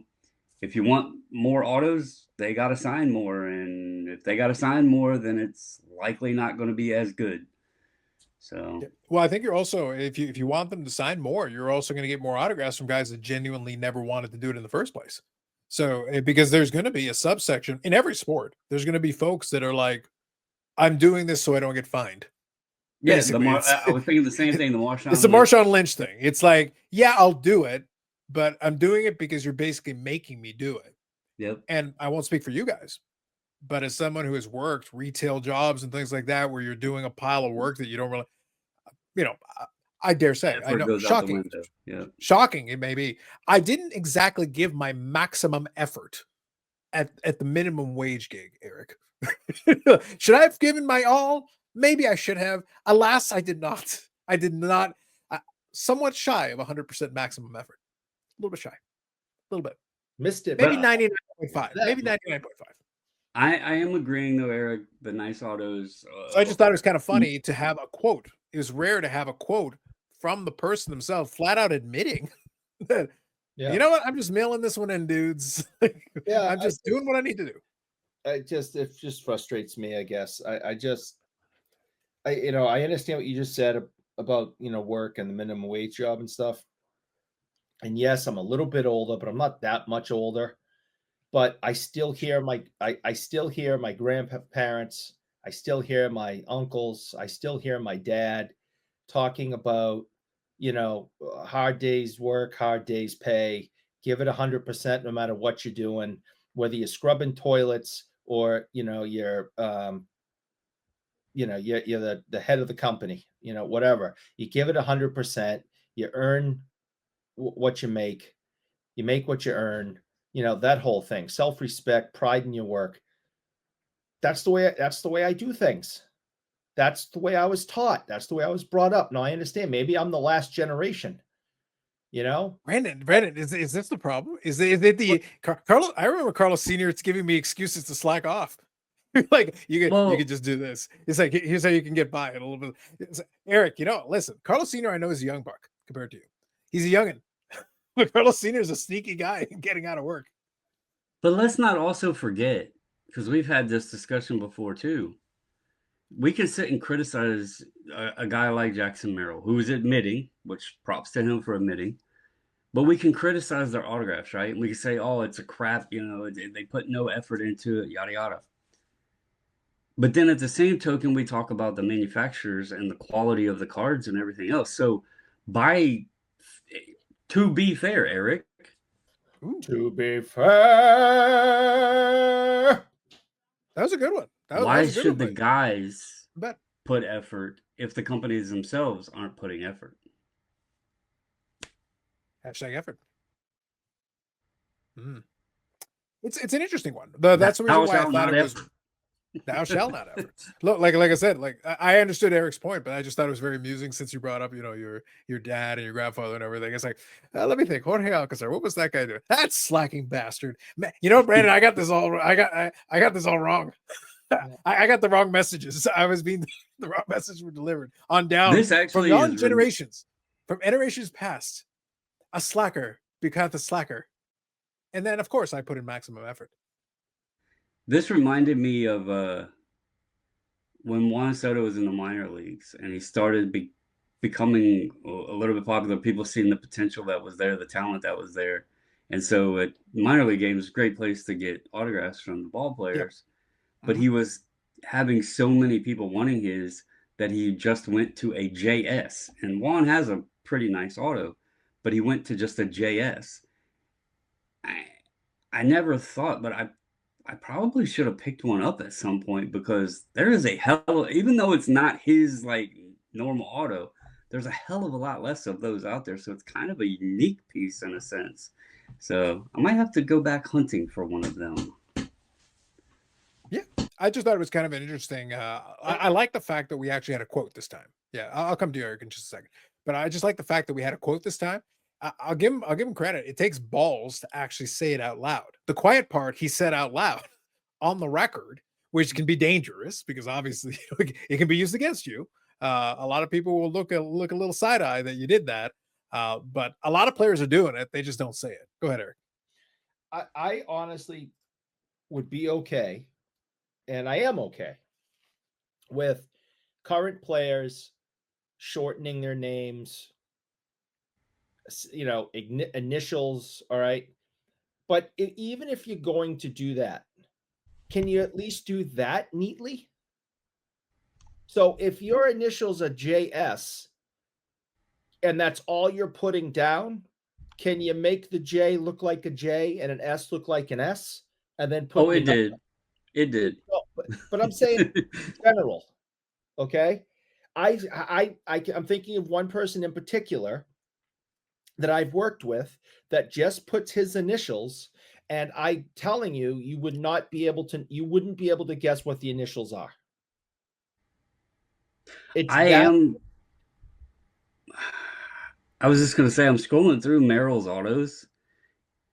if you want more autos, they got to sign more, and if they got to sign more, then it's likely not going to be as good. So Yeah. Well, I think you're also if you want them to sign more, you're also going to get more autographs from guys that genuinely never wanted to do it in the first place. So because there's going to be a subsection in every sport, there's going to be folks that are like, "I'm doing this so I don't get fined." yeah, Basically, it's I was thinking the same thing. The it's the Marshawn Lynch. Marshawn Lynch thing. It's like, yeah, I'll do it, but I'm doing it because you're basically making me do it. Yep. And I won't speak for you guys, but as someone who has worked retail jobs and things like that, where you're doing a pile of work that you don't really, you know, I dare say, I Effort know, goes out the shocking, window. Yep. shocking it may be. I didn't exactly give my maximum effort at the minimum wage gig, Eric. Should I have given my all? Maybe I should have. Alas, I did not. I did not. Somewhat shy of 100% maximum effort. A little bit shy. A little bit. Missed it. Maybe But 99.5. Maybe 99.5. I am agreeing though, Eric. The nice autos. So I just thought it was kind of funny to have a quote. It was rare to have a quote from the person themselves, flat out admitting that, Yeah. you know what, I'm just mailing this one in, dudes. Yeah. I'm just doing what I need to do. It just frustrates me, I guess. I understand what you just said about, work and the minimum wage job and stuff. And yes, I'm a little bit older, but I'm not that much older. But I still hear I still hear my grandparents, I still hear my uncles, I still hear my dad talking about, hard days work, hard days pay, give it 100% no matter what you're doing, whether you're scrubbing toilets or, you're the head of the company, whatever. You give it 100%, you earn what you make what you earn, that whole thing, self-respect, pride in your work. That's the way I do things. That's the way I was taught. That's the way I was brought up. Now I understand. Maybe I'm the last generation, you know? Brandon, is this the problem? Is it the Carlos? I remember Carlos Senior. It's giving me excuses to slack off. Like you could well, just do this. It's like here's how you can get by it a little bit. Eric, listen, Carlos Senior. I know is a young buck compared to you. He's a youngin. But Carlos Senior is a sneaky guy getting out of work. but let's not also forget, because we've had this discussion before too. We can sit and criticize a guy like Jackson Merrill, who is admitting, which props to him for admitting, but we can criticize their autographs, right? And we can say, oh, it's a crap, they put no effort into it, yada, yada. But then at the same token, we talk about the manufacturers and the quality of the cards and everything else. So by To be fair, Eric, Ooh, To be fair. that was a good one. That why was a good should the one, guys but put effort if the companies themselves aren't putting effort? hashtag effort. Mm. It's an interesting one. That's the reason Thou why I shalt thought not it was effort. thou shall not effort. Look, like I said, like I understood Eric's point, but I just thought it was very amusing since you brought up, your dad and your grandfather and everything. It's like, let me think. Jorge Alcacer, what was that guy doing? That slacking bastard. Man, Brandon, I got this all wrong. I got the wrong messages. I was being the wrong messages were delivered on down This from actually young is generations, from generations past. A slacker becomes a slacker, and then of course I put in maximum effort. this reminded me of when Juan Soto was in the minor leagues and he started becoming a little bit popular. People seeing the potential that was there, the talent that was there, and so at minor league games, great place to get autographs from the ball players. But he was having so many people wanting his that he just went to a JS. And Juan has a pretty nice auto, but he went to just a JS. I never thought, but I probably should have picked one up at some point because there is a hell of, even though it's not his like normal auto, there's a hell of a lot less of those out there. So it's kind of a unique piece in a sense. So I might have to go back hunting for one of them. Yeah, I just thought it was kind of an interesting. I like the fact that we actually had a quote this time. Yeah, I'll come to you, Eric, in just a second. But I just like the fact that we had a quote this time. I'll give him credit. It takes balls to actually say it out loud. The quiet part he said out loud on the record, which can be dangerous because obviously it can be used against you. A lot of people will look a little side eye that you did that. But a lot of players are doing it. They just don't say it. Go ahead, Eric. I honestly would be okay, and I am okay with current players shortening their names, initials. All right. But even if you're going to do that, can you at least do that neatly? So if your initials are JS and that's all you're putting down, can you make the J look like a J and an S look like an S? And then put Oh, your it did. It did. No, but I'm saying in general, okay? I'm thinking of one person in particular that I've worked with that just puts his initials, and I'm telling you, you wouldn't be able to guess what the initials are. It's I that am. I was just gonna say I'm scrolling through Merrill's autos.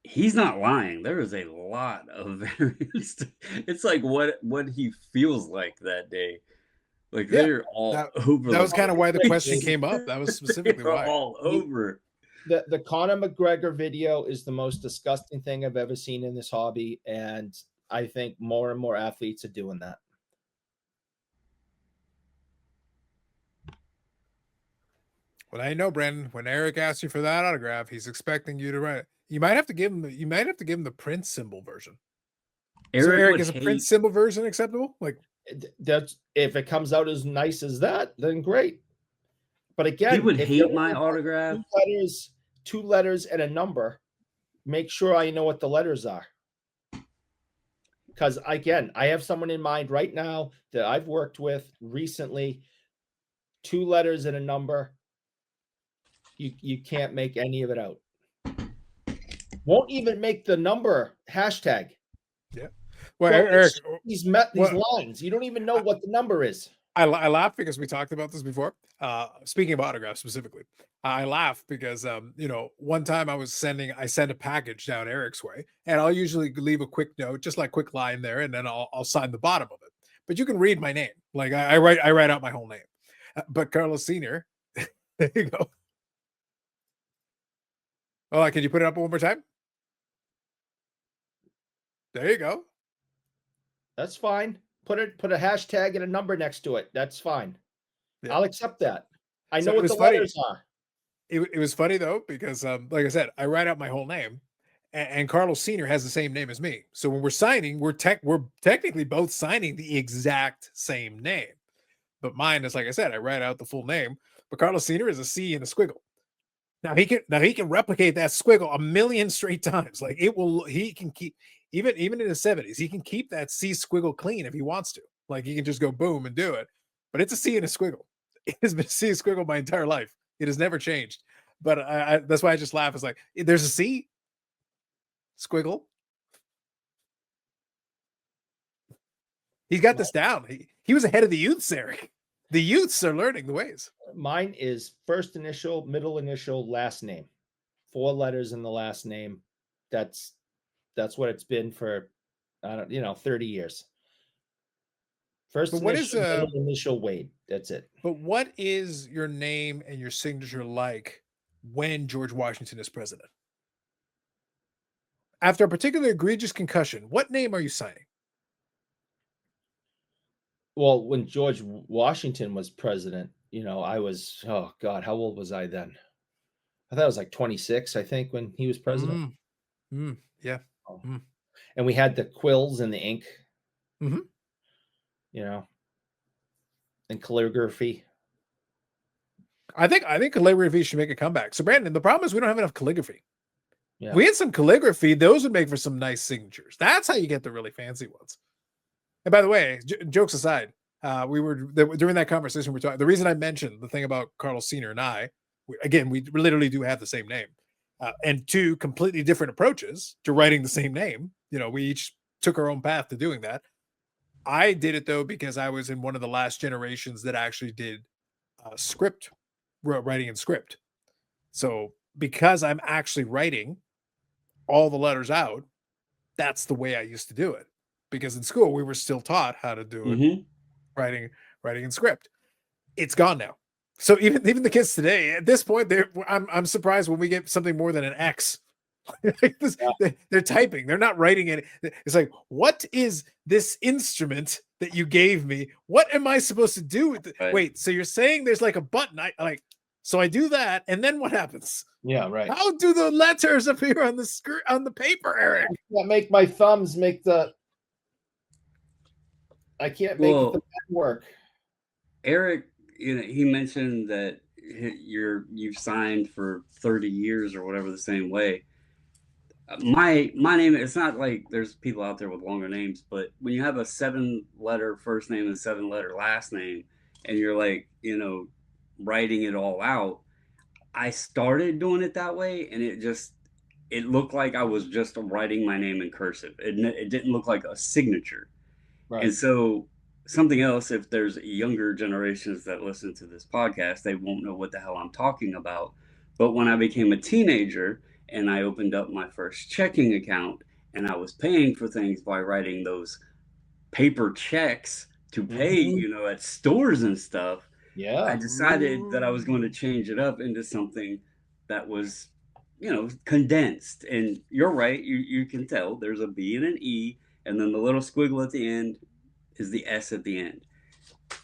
He's not lying. There is a lot of variants. It's like what he feels like that day. Like Yeah, they're all that over that the was kind of why the question place. came up. That was specifically They're why. all over. the Conor McGregor video is the most disgusting thing I've ever seen in this hobby, and I think more and more athletes are doing that. Well, I know, Brandon. When Eric asks you for that autograph, he's expecting you to write it. You might have to give him. You might have to give him the Prince symbol version. So, Eric Eric, would is a Prince hate. symbol version acceptable? Like, That's if it comes out as nice as that, then great. But He again, would if you're hate my only putting autograph. two letters and a number, make sure I know what the letters are. Because again, I have someone in mind right now that I've worked with recently. 2 letters and a number. You can't make any of it out. Won't even make the number hashtag. yeah. Well, Well, Eric, these well, lines. You don't even know what the number is. I laugh because we talked about this before. Speaking of autographs specifically, I laugh because one time I sent a package down Eric's way, and I'll usually leave a quick note, just like quick line there, and then I'll sign the bottom of it. But you can read my name, like I write out my whole name. But Carlos Senior, there you go. Oh, can you put it up one more time? There you go. That's fine. Put a hashtag and a number next to it. That's fine. Yeah. I'll accept that. I So know it what was the funny. letters are. It was funny though because like I said, I write out my whole name, and Carlos Senior has the same name as me. So when we're signing, we're technically both signing the exact same name. But mine is, like I said, I write out the full name, but Carlos Senior is a C and a squiggle. Now he can replicate that squiggle a million straight times. Like he can keep even in his 70s, he can keep that C squiggle clean if he wants to. Like he can just go boom and do it. But it's a C and a squiggle. It has been a C and squiggle my entire life. It has never changed. But that's why I just laugh. It's like there's a C squiggle. He's got this down. He was ahead of the youths, Eric. The youths are learning the ways. Mine is first initial, middle initial, last name. 4 letters in the last name. That's what it's been for 30 years. First initial, middle initial, Wade. That's it. But what is your name and your signature like when George Washington is president? After a particular egregious concussion, what name are you signing? Well, when George Washington was president, I was, oh God, how old was I then? I thought I was like 26, I think, when he was president. Yeah. And we had the quills and the ink, and calligraphy. I think calligraphy should make a comeback. So Brandon, the problem is we don't have enough calligraphy. Yeah. If we had some calligraphy, those would make for some nice signatures. That's how you get the really fancy ones. And by the way, jokes aside, during that conversation, we're talking. The reason I mentioned the thing about Carlos Sr. and we literally do have the same name, and 2 completely different approaches to writing the same name. We each took our own path to doing that. I did it though because I was in one of the last generations that actually did writing in script. So because I'm actually writing all the letters out, that's the way I used to do it. Because in school we were still taught how to do it, writing in script. It's gone now. So even the kids today, at this point, I'm surprised when we get something more than an X. They're typing. They're not writing it. It's like, what is this instrument that you gave me? What am I supposed to do with it? Right. Wait, so you're saying there's like a button? So I do that, and then what happens? Yeah, right. How do the letters appear on the screen on the paper, Eric? I make my thumbs make the. I can't make the work. Eric, he mentioned that you've signed for 30 years or whatever the same way. My name, it's not like there's people out there with longer names, but when you have a 7-letter first name and 7-letter last name, and you're like, writing it all out, I started doing it that way, and it looked like I was just writing my name in cursive. It didn't look like a signature. Right. And so something else, if there's younger generations that listen to this podcast, they won't know what the hell I'm talking about. But when I became a teenager and I opened up my first checking account and I was paying for things by writing those paper checks to pay, at stores and stuff, I decided that I was going to change it up into something that was, condensed. And you're right. You can tell there's a B and an E, and then the little squiggle at the end is the S at the end.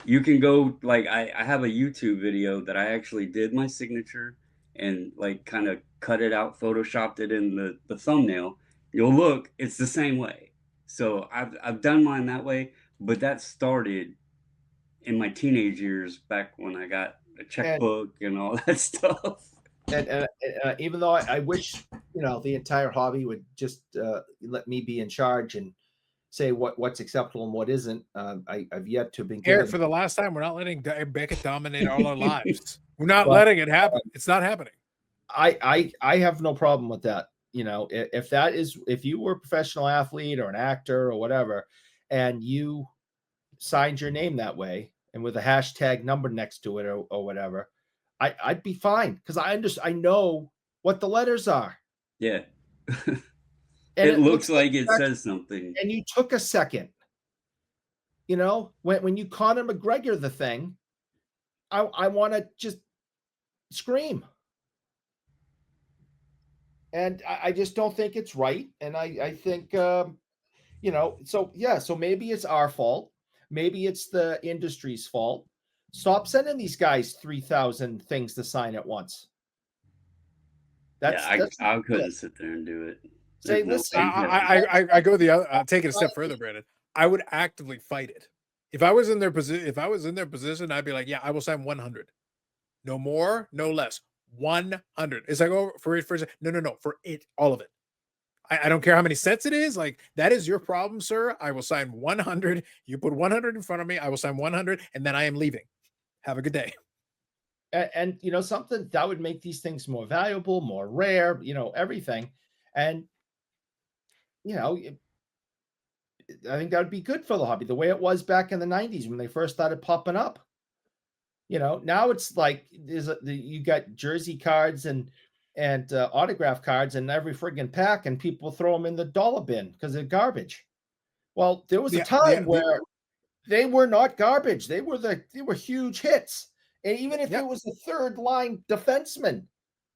You can go, I have a YouTube video that I actually did my signature and kind of cut it out, photoshopped it in the thumbnail. You'll look, it's the same way. So I've done mine that way, but that started in my teenage years, back when I got a checkbook and all that stuff. And even though I wish, the entire hobby would just let me be in charge and say what's acceptable and what isn't. I've yet to be. Eric, for the last time, we're not letting Beckett dominate all our lives. We're not letting it happen. It's not happening. I have no problem with that. If you were a professional athlete or an actor or whatever, and you signed your name that way and with a hashtag number next to it or whatever, I'd be fine because I know what the letters are. Yeah. It looks like it says something. And you took a second. When you Conor McGregor the thing, I want to just scream. And I just don't think it's right. And I think, so maybe it's our fault. Maybe it's the industry's fault. Stop sending these guys 3,000 things to sign at once. I couldn't sit there and do it. Say, listen, I go the other. I'll take it a step further, Brandon. I would actively fight it. If I was in their position, I'd be like, yeah, I will sign 100. No more, no less. 100. It's like, oh, for it, no, for it, all of it. I don't care how many sets it is. Like, that is your problem, sir. I will sign 100. You put 100 in front of me. I will sign 100, and then I am leaving. Have a good day. And you know, something that would make these things more valuable, more rare, you know, everything. And you know, I think that would be good for the hobby, the way it was back in the 90s when they first started popping up. You know, now it's like you got jersey cards and autograph cards in every friggin' pack, and people throw them in the dollar bin because they're garbage. Well, there was a time where they were not garbage. They were huge hits. And even if it was a third line defenseman,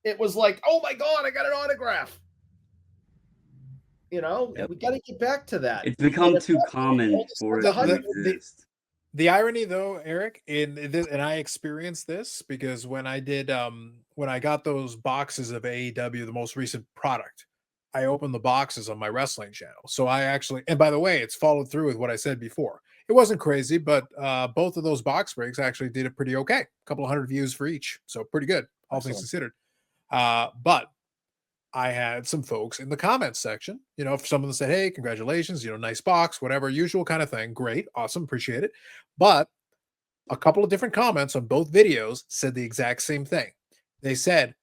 it was like, oh my God, I got an autograph. You know, we got to get back to that. It's become too common for it to exist. The irony, though, Eric, in this, and I experienced this because when I got those boxes of AEW, the most recent product, I opened the boxes on my wrestling channel. So I actually, and by the way, it's followed through with what I said before. It wasn't crazy, but both of those box breaks actually did it pretty okay. A couple of 100 views for each, so pretty good, all things considered. But I had some folks in the comments section, you know, if someone said, hey, congratulations, you know, nice box, whatever, usual kind of thing. Great. Awesome. Appreciate it. But a couple of different comments on both videos said the exact same thing. They said,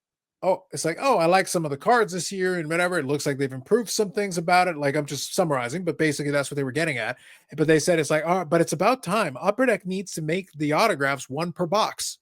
oh, it's like, oh, I like some of the cards this year and whatever. It looks like they've improved some things about it. Like, I'm just summarizing, but basically that's what they were getting at. But they said, it's like, oh, but it's about time. Upper Deck needs to make the autographs one per box.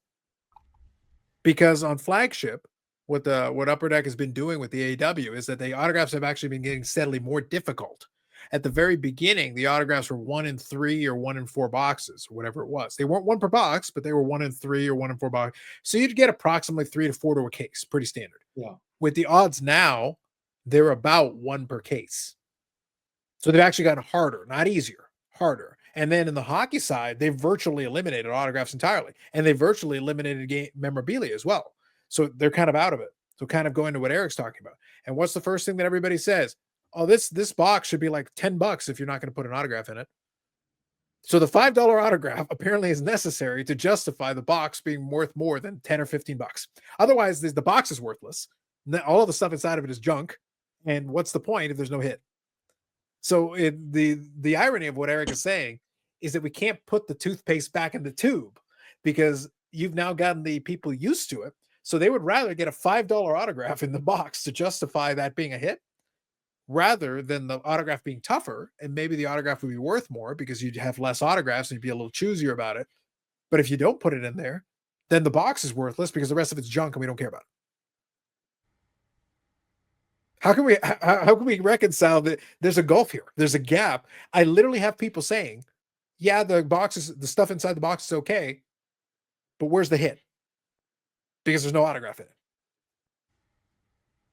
Because on Flagship, what Upper Deck has been doing with the AEW is that the autographs have actually been getting steadily more difficult. At the very beginning, the autographs were 1 in 3 or 1 in 4 boxes, or whatever it was. They weren't one per box, but they were 1 in 3 or 1 in 4 boxes. So you'd get approximately 3 to 4 to a case, pretty standard. Yeah. With the odds now, they're about 1 per case. So they've actually gotten harder, not easier, harder. And then in the hockey side, they've virtually eliminated autographs entirely, and they virtually eliminated game memorabilia as well. So they're kind of out of it. So kind of going to what Eric's talking about. And what's the first thing that everybody says? Oh, this box should be like $10 if you're not going to put an autograph in it. So the $5 autograph apparently is necessary to justify the box being worth more than 10 or $15. Otherwise, the box is worthless. All of the stuff inside of it is junk. And what's the point if there's no hit? So the irony of what Eric is saying is that we can't put the toothpaste back in the tube because you've now gotten the people used to it. So they would rather get a $5 autograph in the box to justify that being a hit rather than the autograph being tougher. And maybe the autograph would be worth more because you'd have less autographs and you'd be a little choosier about it. But if you don't put it in there, then the box is worthless because the rest of it's junk and we don't care about it. How can we reconcile that? There's a gulf here. There's a gap. I literally have people saying, yeah, the stuff inside the box is okay, but where's the hit? Because there's no autograph in it.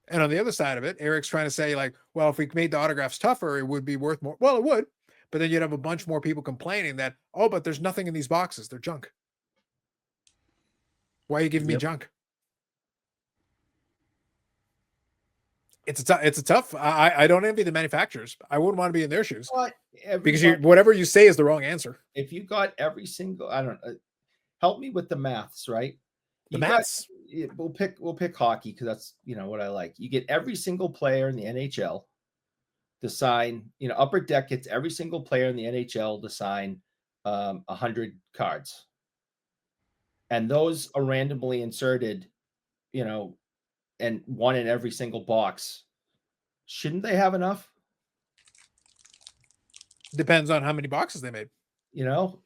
And on the other side of it, Eric's trying to say like, well, if we made the autographs tougher, it would be worth more. Well, it would, but then you'd have a bunch more people complaining that, oh, but there's nothing in these boxes. They're junk. Why are you giving me junk? It's a tough. I don't envy the manufacturers. I wouldn't want to be in their shoes because whatever you say is the wrong answer. If you got every single, I don't know, help me with the maths, right? We'll pick hockey because that's, you know, what I like. You get every single player in the NHL to sign, you know, Upper Deck gets every single player in the NHL to sign 100 cards. And those are randomly inserted, you know, and one in every single box. Shouldn't they have enough? Depends on how many boxes they made. You know,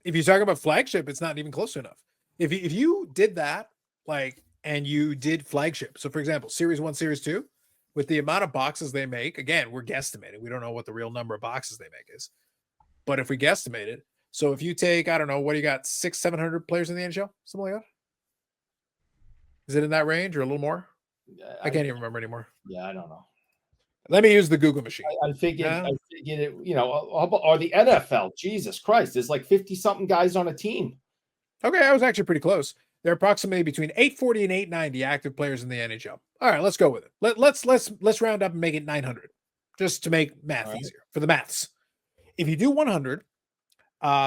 if you talk about Flagship, it's not even close to enough. If you did that, like, and you did Flagship, so for example, Series 1, Series 2, with the amount of boxes they make, again, we're guesstimating. We don't know what the real number of boxes they make is. But if we guesstimate it, so if you take, I don't know, what do you got, 600-700 players in the NHL? Something like that? Is it in that range or a little more? I can't even remember anymore. Yeah, I don't know. Let me use the Google machine. I figured it, you know, or the NFL. Jesus Christ, there's like 50-something guys on a team. Okay, I was actually pretty close. There are approximately between 840 and 890 active players in the NHL. All right, let's go with it. Let's round up and make it 900, just to make math easier for the maths. If you do 100,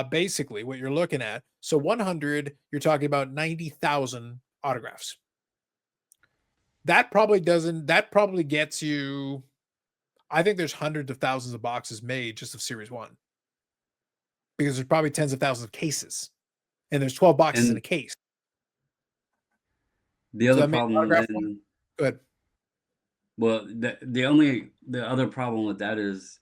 basically what you're looking at, so 100, you're talking about 90,000 autographs. that probably doesn't. That probably gets you. I think there's hundreds of thousands of boxes made just of Series 1 because there's probably tens of thousands of cases, and there's 12 boxes in a And case. the So other that makes problem autograph one. then, Go ahead. well, the other problem with that is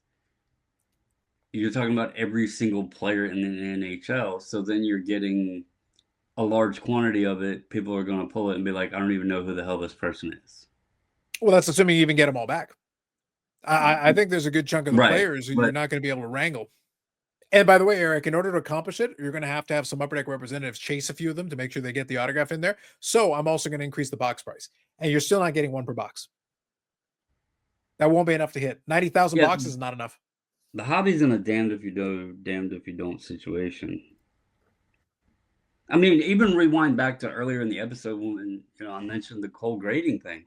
you're talking about every single player in the NHL. So then you're getting a large quantity of it. People are going to pull it and be like, I don't even know who the hell this person is. Well, that's assuming you even get them all back. I think there's a good chunk of the Right. players who you're But not going to be able to wrangle. And by the way, Eric, in order to accomplish it, you're going to have some upper deck representatives chase a few of them to make sure they get the autograph in there. So I'm also going to increase the box price, and you're still not getting one per box. That won't be enough to hit 90,000 yeah, boxes is not enough. the hobby's in a damned if you do, damned if you don't situation. I mean, even rewind back to earlier in the episode when I mentioned the cold grading thing.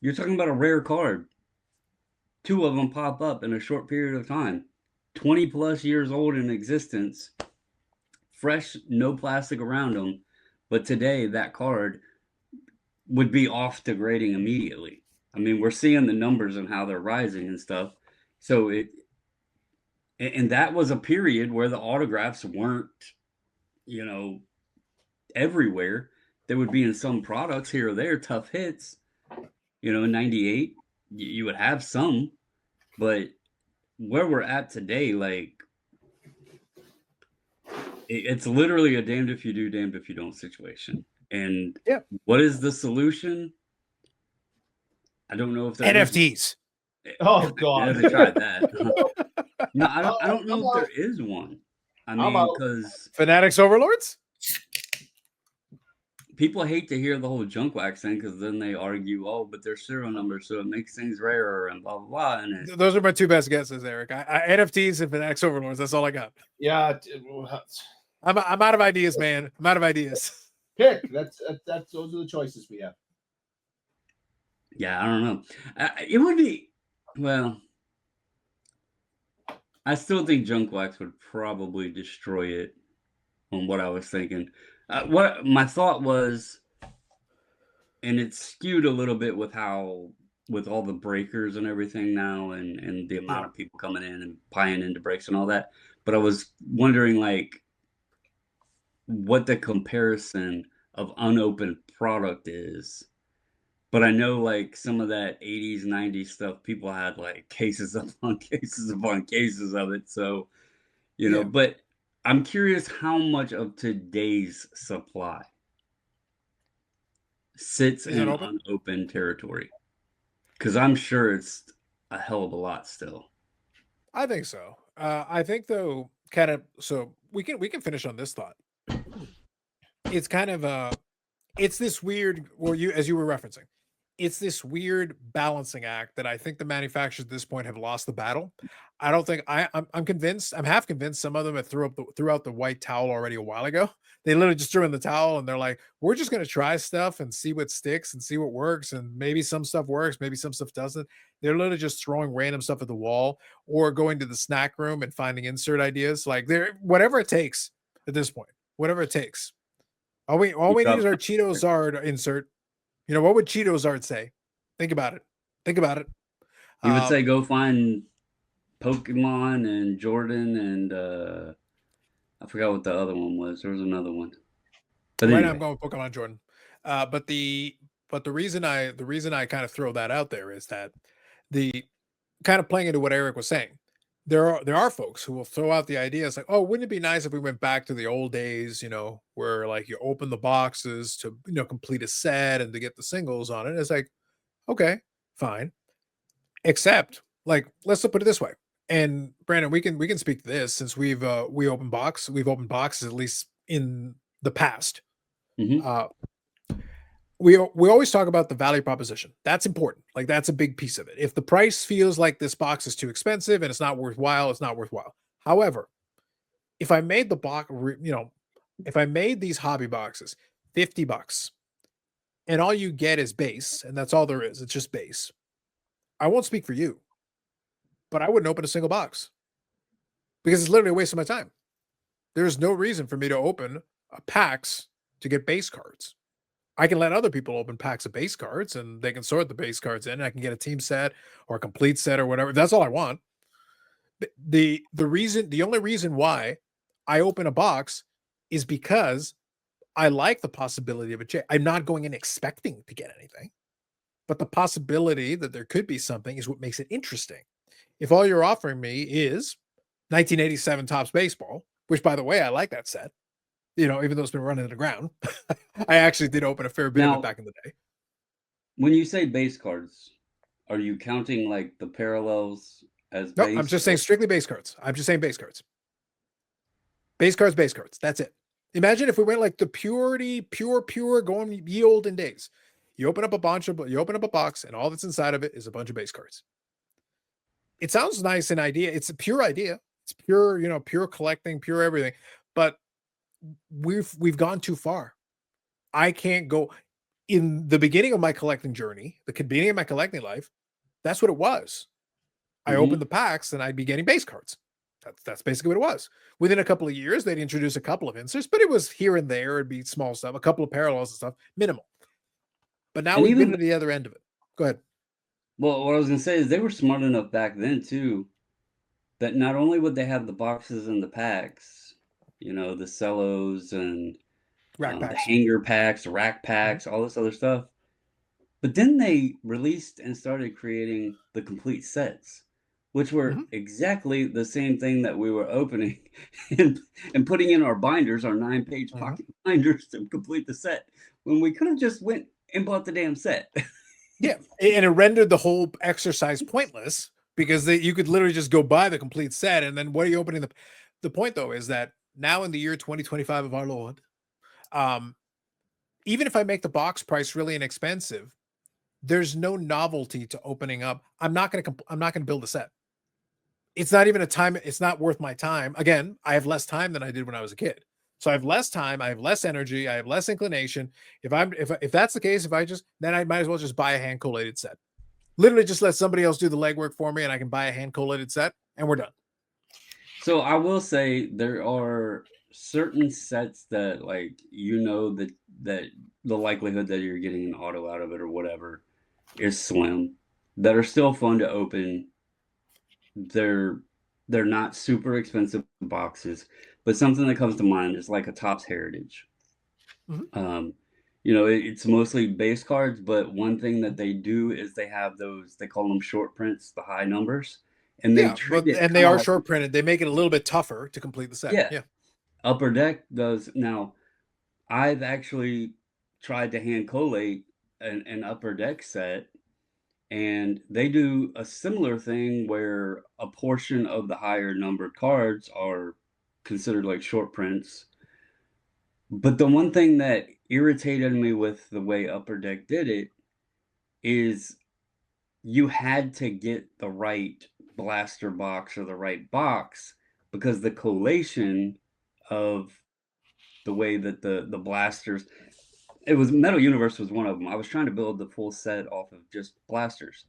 You're talking about a rare card. 2 of them pop up in a short period of time. 20 plus years old in existence, fresh, no plastic around them. But today, that card would be off to grading immediately. I mean, we're seeing the numbers and how they're rising and stuff. So and that was a period where the autographs weren't, everywhere. They would be in some products here or there, tough hits. In 98, you would have some, but where we're at today, like, it's literally a damned if you do, damned if you don't situation. And Yeah. what is the solution? I don't know if there is. NFTs. Oh Yeah, God. they tried that. No, I don't know if there is one. I mean, because Fanatics Overlords? people hate to hear the whole junk wax thing because then they argue, oh, but they're serial numbers, so it makes things rarer and blah, blah, blah. And Those are my two best guesses, Eric. NFTs and Fanatics Overlords. That's all I got. Yeah. I'm out of ideas, man. I'm out of ideas. Pick. That's those are the choices we have. yeah, I don't know. It would be, well, I still think junk wax would probably destroy it on what I was thinking. What my thought was, and it's skewed a little bit with all the breakers and everything now and the amount of people coming in and buying into breaks and all that. But I was wondering, like, what the comparison of unopened product is. But I know, like, some of that 80s, 90s stuff, people had, like, cases upon cases upon cases of it. So, but I'm curious how much of today's supply sits in unopened territory. Because I'm sure it's a hell of a lot still. I think so. I think, though, so we can finish on this thought. It's kind of it's this weird, as you were referencing, it's this weird balancing act that I think the manufacturers at this point have lost the battle. I don't think I'm convinced. I'm half convinced some of them have threw out the white towel already a while ago. They literally just threw in the towel and they're like, we're just going to try stuff and see what sticks and see what works. And maybe some stuff works, maybe some stuff doesn't. They're literally just throwing random stuff at the wall or going to the snack room and finding insert ideas. Like whatever it takes at this point, whatever it takes. All we need is our Cheeto Zard insert. What would Cheeto Zard say? Think about it. You would say go find Pokemon and Jordan and I forgot what the other one was. There was another one. But right anyway. now I'm going with Pokemon Jordan. But the reason I kind of throw that out there is that the kind of playing into what Eric was saying. There are folks who will throw out the ideas like, oh, wouldn't it be nice if we went back to the old days, where like you open the boxes to, complete a set and to get the singles on it. It's like, okay, fine. Except, like, let's put it this way. And Brandon, we can speak to this since we've opened boxes at least in the past. Mhm. We always talk about the value proposition. That's important. Like, that's a big piece of it. If the price feels like this box is too expensive and it's not worthwhile, it's not worthwhile. However, if I made the box, if I made these hobby boxes $50 and all you get is base, and that's all there is, it's just base, I won't speak for you, but I wouldn't open a single box because it's literally a waste of my time. There's no reason for me to open a packs to get base cards. I can let other people open packs of base cards and they can sort the base cards in, and I can get a team set or a complete set or whatever. That's all I want. The only reason why I open a box is because I like the possibility of a change. I'm not going in expecting to get anything, but the possibility that there could be something is what makes it interesting. If all you're offering me is 1987 Topps Baseball, which by the way, I like that set, even though it's been running to the ground. I actually did open a fair bit of it back in the day. When you say base cards, are you counting like the parallels as No, base? I'm just saying strictly base cards. I'm just saying base cards. Base cards, base cards. That's it. Imagine if we went like the pure, going ye olden days. You open up a box, and all that's inside of it is a bunch of base cards. It sounds nice in idea. It's a pure idea. It's pure, pure collecting, pure everything. But we've gone too far. I can't go in the beginning of my collecting journey, the beginning of my collecting life. That's what it was. I opened the packs and I'd be getting base cards. That's basically what it was. Within a couple of years, they'd introduce a couple of inserts, but it was here and there. It'd be small stuff, a couple of parallels and stuff, minimal. But now we've been to the other end of it. Go ahead. Well, what I was going to say is they were smart enough back then, too, that not only would they have the boxes and the packs, the cellos and the hanger packs, the rack packs, all this other stuff, but then they released and started creating the complete sets, which were exactly the same thing that we were opening and putting in our binders, our 9-page pocket binders to complete the set, when we could have just went and bought the damn set. Yeah, and it rendered the whole exercise pointless because you could literally just go buy the complete set, and then what are you opening? The point, though, is that now in the year 2025 of our Lord, even if I make the box price really inexpensive, there's no novelty to opening up. I'm not going to build a set. It's not even it's not worth my time. Again, I have less time than I did when I was a kid. So I have less time, I have less energy, I have less inclination. If that's the case, then I might as well just buy a hand collated set. Literally just let somebody else do the legwork for me and I can buy a hand collated set and we're done. So I will say there are certain sets that that the likelihood that you're getting an auto out of it or whatever is slim, that are still fun to open. They're not super expensive boxes, but something that comes to mind is like a Topps Heritage. It's mostly base cards, but one thing that they do is they have those, they call them short prints, the high numbers, and they they are short printed. They make it a little bit tougher to complete the set. Yeah. Upper Deck does. Now, I've actually tried to hand collate an Upper Deck set, and they do a similar thing where a portion of the higher numbered cards are considered like short prints. But the one thing that irritated me with the way Upper Deck did it is you had to get the right blaster box or the right box, because the collation of the way that the blasters, it was Metal Universe was one of them. I was trying to build the full set off of just blasters,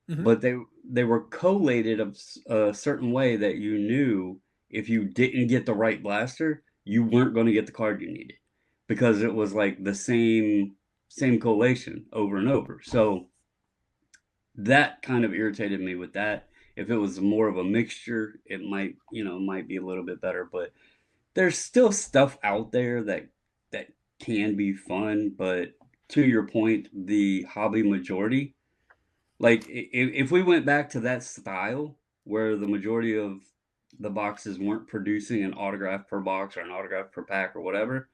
but they were collated a certain way that you knew if you didn't get the right blaster, you weren't going to get the card you needed, because it was like the same collation over and over. So that kind of irritated me with that. If it was more of a mixture, it might be a little bit better, but there's still stuff out there that can be fun. But to your point, the hobby majority, like if we went back to that style where the majority of the boxes weren't producing an autograph per box or an autograph per pack or whatever,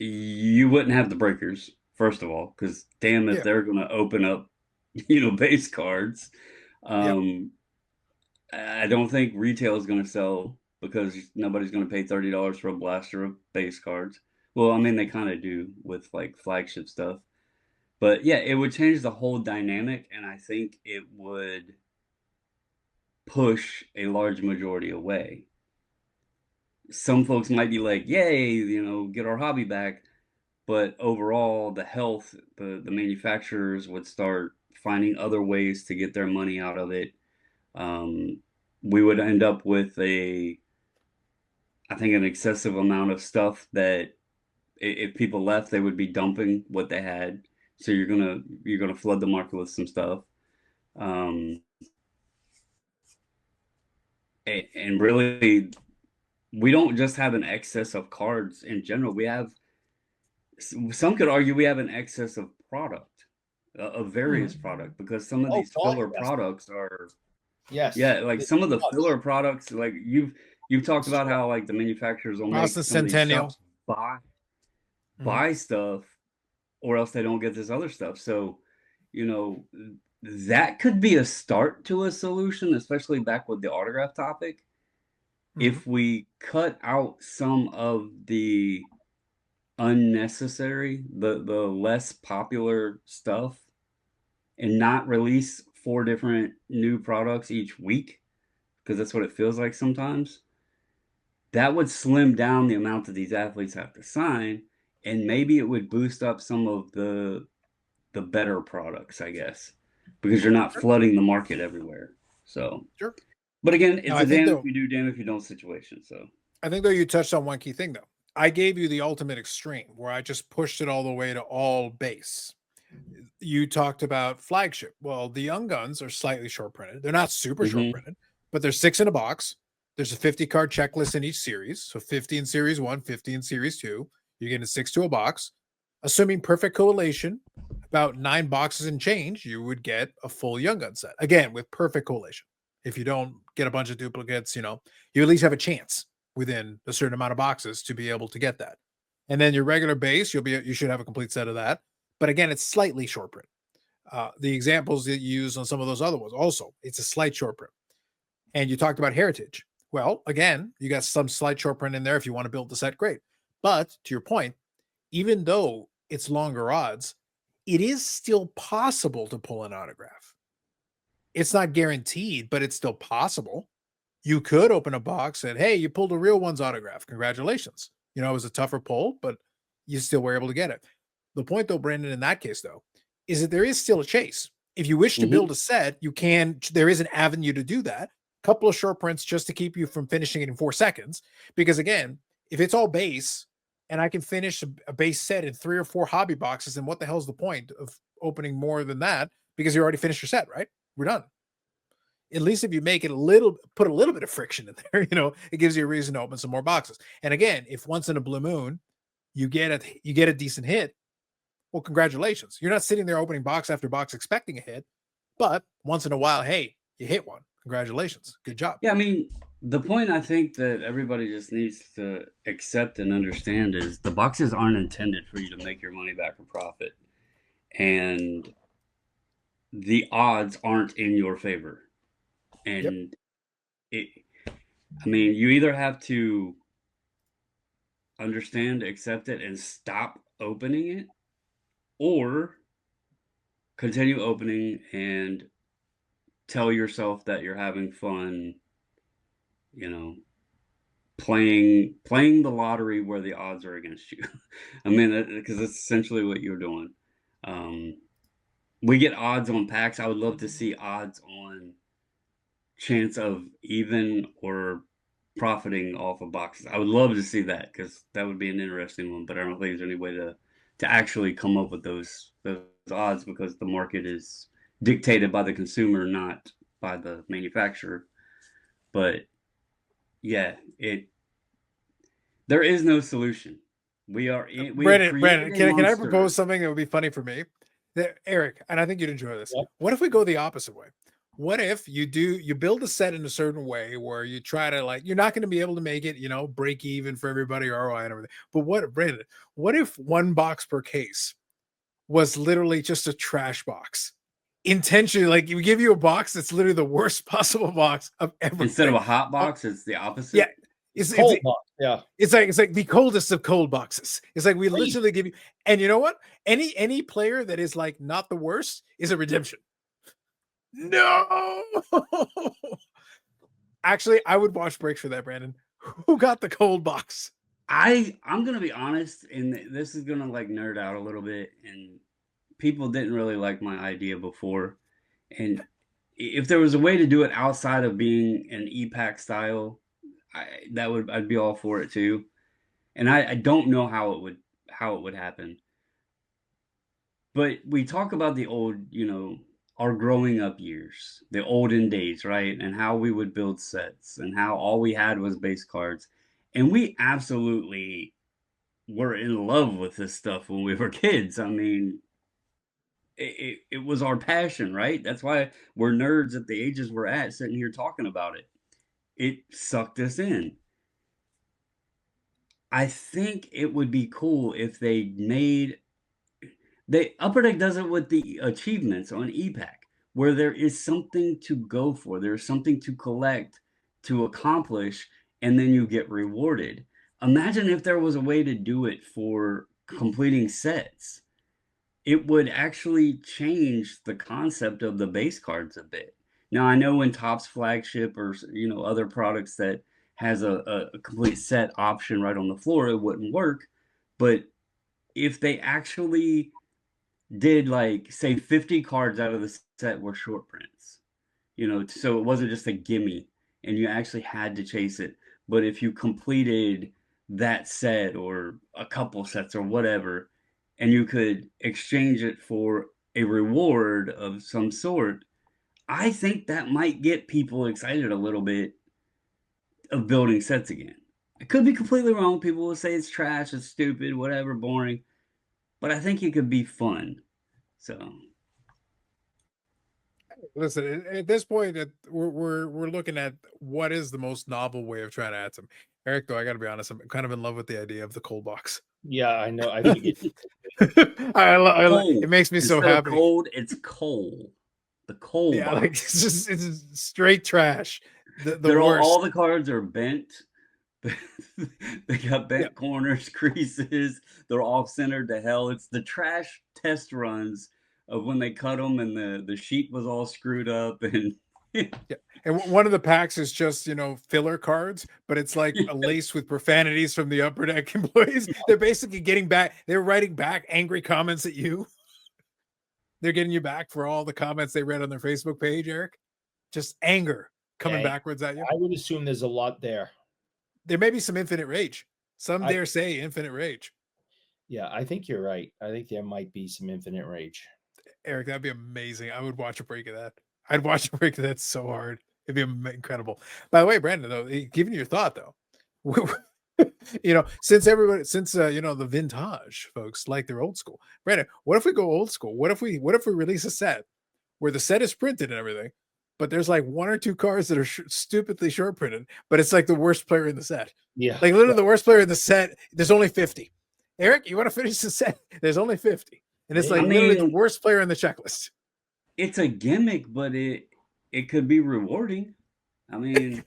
you wouldn't have the breakers, first of all, because damn if they're going to open up, base cards. I don't think retail is going to sell, because nobody's going to pay $30 for a blaster of base cards. Well, I mean, they kind of do with like flagship stuff. But yeah, it would change the whole dynamic, and I think it would push a large majority away. Some folks might be like, yay, get our hobby back. But overall, the manufacturers would start finding other ways to get their money out of it. We would end up with I think an excessive amount of stuff that If people left, they would be dumping what they had. So you're gonna flood the market with some stuff. Um, and really, we don't just have an excess of cards in general. We have, some could argue we have an excess of product, of various product, because some of Oh these God, filler yes. products are, Yes. yeah, like some of the Yes. filler products, like you've talked about how like the manufacturers will make Boston some of these Centennial. shops buy Mhm. buy stuff, or else they don't get this other stuff. So, you know, that could be a start to a solution, especially back with the autograph topic. Mhm. If we cut out some of the unnecessary, the less popular stuff, and not release 4 different new products each week, because that's what it feels like sometimes, that would slim down the amount that these athletes have to sign, and maybe it would boost up some of the better products, I guess, because you're not Sure. flooding the market everywhere. So, Sure. but again, No, it's I a think damn if though, you do, damn if you don't situation. So, I think though you touched on one key thing though. I gave you the ultimate extreme where I just pushed it all the way to all base. You talked about flagship. Well, the Young Guns are slightly short printed. They're not super short mm-hmm. printed, but there's 6 in a box. There's a 50 card checklist in each series. So 50 in series 1, 50 in series 2. You're getting 6 to a box. Assuming perfect correlation, about 9 boxes and change, you would get a full Young Gun set. Again, with perfect correlation. If you don't get a bunch of duplicates, you at least have a chance within a certain amount of boxes to be able to get that. And then your regular base, you should have a complete set of that. But again, it's slightly short print. The examples that you use on some of those other ones, also, it's a slight short print. And you talked about heritage. Well, again, you got some slight short print in there if you want to build the set, great. But to your point, even though it's longer odds, it is still possible to pull an autograph. It's not guaranteed, but it's still possible. You could open a box and, hey, you pulled a real one's autograph. Congratulations. It was a tougher pull, but you still were able to get it. The point, though, Brandon, in that case, though, is that there is still a chase. If you wish to build a set, there is an avenue to do that. Couple of short prints just to keep you from finishing it in 4 seconds. Because again, if it's all base and I can finish a base set in 3 or 4 hobby boxes, then what the hell's the point of opening more than that? Because you already finished your set, right? We're done. At least if you make it put a little bit of friction in there, it gives you a reason to open some more boxes. And again, if once in a blue moon you get a decent hit, well, congratulations. You're not sitting there opening box after box expecting a hit, but once in a while, hey, you hit one. Congratulations. Good job. Yeah, I mean, the point I think that everybody just needs to accept and understand is the boxes aren't intended for you to make your money back or profit. And the odds aren't in your favor. And I mean, you either have to understand, accept it, and stop opening it, or continue opening and tell yourself that you're having fun, playing the lottery where the odds are against you. I mean, because that's essentially what you're doing. We get odds on packs. I would love to see odds on chance of even or profiting off of boxes. I would love to see that, because that would be an interesting one, but I don't think there's any way to actually come up with those odds, because the market is dictated by the consumer, not by the manufacturer. But yeah, there is no solution. We have Brandon, created a can I monster. propose something that would be funny for me? Eric, and I think you'd enjoy this. Yep. What if we go the opposite way? What if you build a set in a certain way where you try to, you're not going to be able to make it, break even for everybody, ROI and everything. But Brandon, what if 1 box per case was literally just a trash box? Intentionally, we give you a box that's literally the worst possible box of ever. Instead of a hot box, it's the opposite. Yeah. It's cold box. Yeah. It's like the coldest of cold boxes. It's like we literally give you, and you know what? Any player that is not the worst is a redemption. No. Actually, I would watch breaks for that, Brandon. Who got the cold box? I'm gonna be honest, and this is gonna nerd out a little bit, and people didn't really like my idea before. And if there was a way to do it outside of being an e-pack style, I'd be all for it too. And I don't know how how it would happen. But we talk about the old, our growing up years, the olden days, right? And how we would build sets and how all we had was base cards. And we absolutely were in love with this stuff when we were kids. I mean, it was our passion, right? That's why we're nerds at the ages we're at, sitting here talking about it. It sucked us in. I think it would be cool if Upper Deck does it with the achievements on EPAC, where there is something to go for, there's something to collect, to accomplish, and then you get rewarded. Imagine if there was a way to do it for completing sets. It would actually change the concept of the base cards a bit. Now, I know in Topps flagship or other products that has a complete set option right on the floor, it wouldn't work. But if they actually did, like, say 50 cards out of the set were short prints, so it wasn't just a gimme and you actually had to chase it. But if you completed that set or a couple sets or whatever, and you could exchange it for a reward of some sort, I think that might get people excited a little bit of building sets again. I could be completely wrong. People will say it's trash, it's stupid, whatever, boring. But I think it could be fun. So Listen, at this point, we're looking at what is the most novel way of trying to add some. Eric, though, I got to be honest, I'm kind of in love with the idea of the cold box. Yeah, I know. I think it, it makes me so instead of happy. cold, it's coal. The coal Yeah, box. like it's straight trash. The They're worst. all the cards are bent. They got bent corners, creases. They're off centered to hell. It's the trash test runs of when they cut them and the sheet was all screwed up and yeah. And one of the packs is just filler cards, but it's like a lace with profanities from the Upper Deck employees. They're basically they're writing back angry comments at you. They're getting you back for all the comments they read on their Facebook page, Eric. Just anger coming backwards at you. I would assume there's a lot there. There may be some infinite rage. Some dare say infinite rage. Yeah, I think you're right. I think there might be some infinite rage. Eric, that'd be amazing. I would watch a break of that. I'd watch a break of that so hard. It'd be incredible. By the way, Brandon, though, giving your thought though, since the vintage folks like their old school. Brandon, what if we go old school? What if we release a set where the set is printed and everything, but there's like one or two cards that are stupidly short printed, but it's like the worst player in the set. Yeah, like literally the worst player in the set. There's only 50. Eric, you want to finish the set? There's only 50, and it's literally the worst player in the checklist. It's a gimmick, but it could be rewarding. I mean,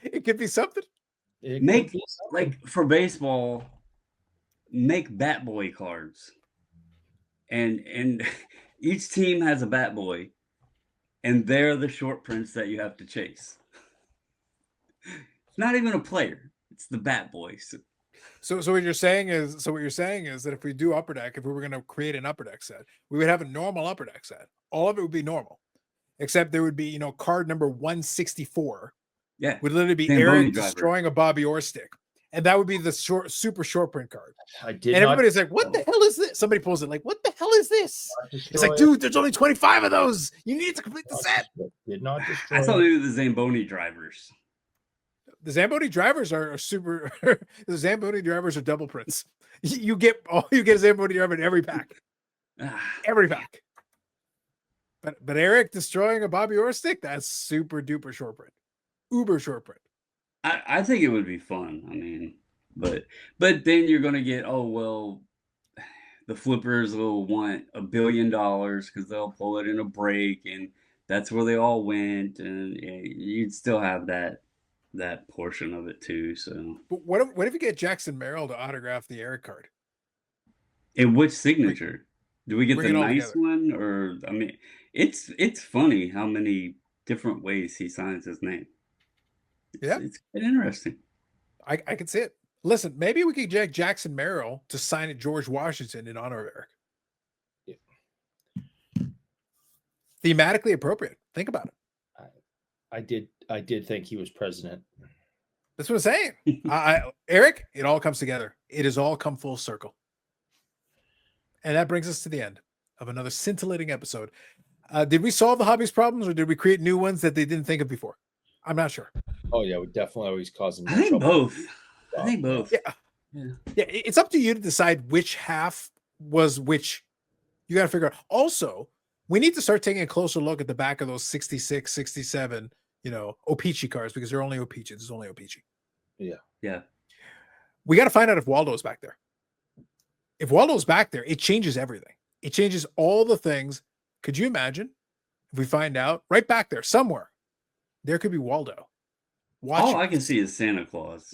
it could be something. Like for baseball, make Bat Boy cards, and each team has a Bat Boy, and they're the short prints that you have to chase. It's not even a player; it's the Bat Boy. So what you're saying is that if we do Upper Deck, if we were going to create an Upper Deck set, we would have a normal Upper Deck set. All of it would be normal, except there would be card number 164. Yeah, would literally be Eric destroying a Bobby Orr stick, and that would be the super short print card. And everybody's like, "What the hell is this?" Somebody pulls it like, "What the hell is this?" It's like, dude, there's only 25 of those. You need to complete the set. Did not destroy. I thought they were the Zamboni drivers. The Zamboni drivers are super. The Zamboni drivers are double prints. You get a Zamboni driver in every pack. Every pack. But Eric destroying a Bobby Orr stick, that's super duper short print. Uber short print. I think it would be fun. I mean, but then you're gonna get, the flippers will want $1 billion because they'll pull it in a break, and that's where they all went, and you'd still have that portion of it too. So, but what if you get Jackson Merrill to autograph the Eric card? In which signature? Do we get the nice one, or I mean, it's funny how many different ways he signs his name. It's interesting. I can see it. Listen, maybe we could get Jackson Merrill to sign it George Washington in honor of Eric. Yeah. Thematically appropriate. Think about it. I did think he was president. That's what I'm saying. Eric, it all comes together. It has all come full circle. And that brings us to the end of another scintillating episode. Did we solve the hobby's problems, or did we create new ones that they didn't think of before? I'm not sure. Oh yeah, we definitely always causing. I think both. I think both. Yeah. Yeah, it's up to you to decide which half was which. You got to figure out. Also, we need to start taking a closer look at the back of those 66, 67, O-Pee-Chee cards, because they're only O-Pee-Chee. It's only O-Pee-Chee. Yeah. We got to find out if Waldo's back there. If Waldo's back there, it changes everything. It changes all the things. Could you imagine if we find out right back there somewhere, there could be Waldo. All I can see is Santa Claus.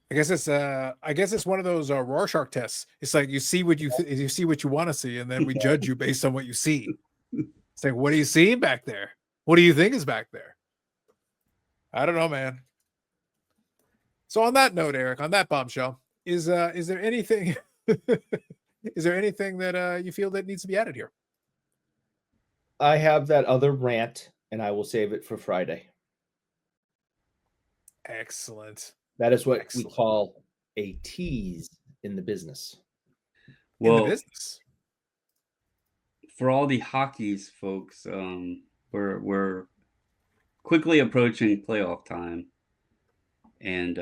I guess it's one of those Rorschach tests. It's like you see what you want to see, and then we judge you based on what you see. It's like, what do you see back there? What do you think is back there? I don't know, man. So on that note, Eric, on that bombshell, is there anything is there anything that you feel that needs to be added here? I have that other rant, and I will save it for Friday. Excellent. That is what we call a tease in the business. Well, in the business. For all the hockey's folks, we're quickly approaching playoff time, and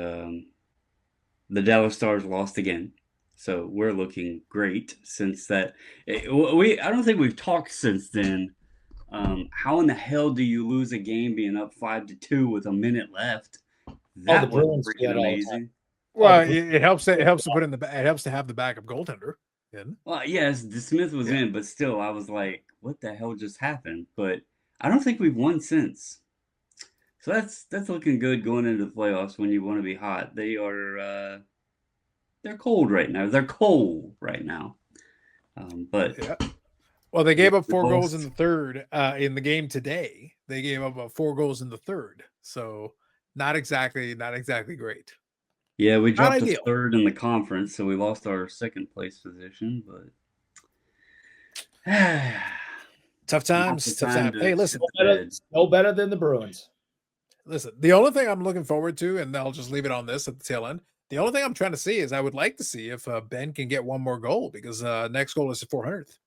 the Dallas Stars lost again. So we're looking great since that. I don't think we've talked since then. How in the hell do you lose a game being up 5-2 with a minute left? That was freaking amazing. Well, it helps to put in it helps to have the backup goaltender in. Well, yes, the Smith was in, but still, I was like, "What the hell just happened?" But I don't think we've won since. So that's looking good going into the playoffs when you want to be hot. They are they're cold right now. They're cold right now. But yeah. Well, they gave up 4 goals in the third in the game today. They gave up 4 goals in the third. So not exactly great. Yeah, we dropped to third in the conference, so we lost our second place position. But tough times. Hey, listen, no better than the Bruins. Listen, the only thing I'm looking forward to, and I'll just leave it on this at the tail end. The only thing I'm trying to see is I would like to see if Ben can get one more goal, because next goal is 400th.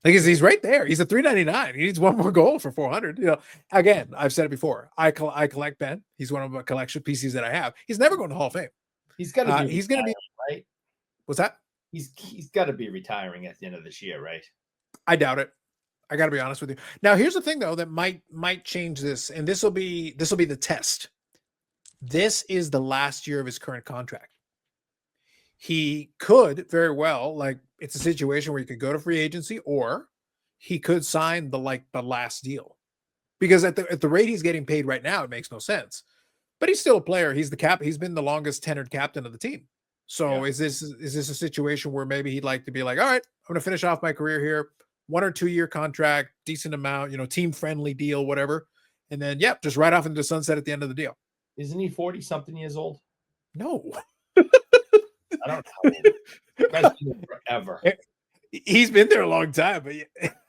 Because he's right there. He's a 399. He needs one more goal for 400. Again, I've said it before. I collect Ben. He's one of a collection PCs that I have. He's never going to Hall of Fame. He's got to be. He's going to be right. What's that? He's got to be retiring at the end of this year, right? I doubt it. I got to be honest with you. Now, here's the thing though that might change this, and this will be the test. This is the last year of his current contract. He could very well, like, it's a situation where he could go to free agency, or he could sign the last deal, because at the rate he's getting paid right now, it makes no sense. But he's still a player. He's the cap. He's been the longest tenured captain of the team. So is this a situation where maybe he'd like to be like, all right, I'm going to finish off my career here, 1 or 2 year contract, decent amount, team friendly deal, whatever, and then just right off into the sunset at the end of the deal. Isn't he 40-something years old? No. I don't know. That's been forever. He's been there a long time,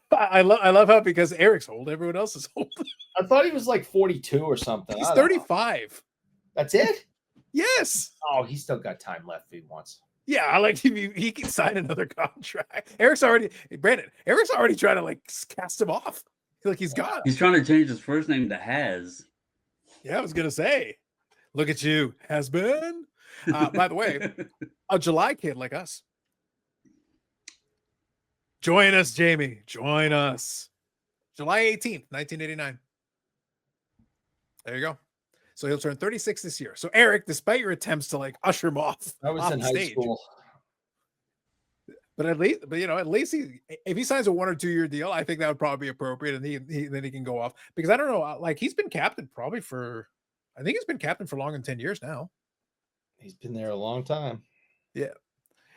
but I love how, because Eric's old, everyone else is old. I thought he was like 42 or something. He's 35. That's it? Yes. Oh, he's still got time left if he wants. Yeah, I like he can sign another contract. Eric's already trying to cast him off. Like he's gone. He's trying to change his first name to Has. Yeah, I was gonna say, look at you, has been. By the way, a July kid like us. Join us, Jamie. Join us. July 18th, 1989. There you go. So he'll turn 36 this year. So Eric, despite your attempts to usher him off, I was in high school. But at least if he signs a 1 or 2 year deal, I think that would probably be appropriate, and then he can go off, because I don't know, he's been captain probably for longer than 10 years now. He's been there a long time. Yeah.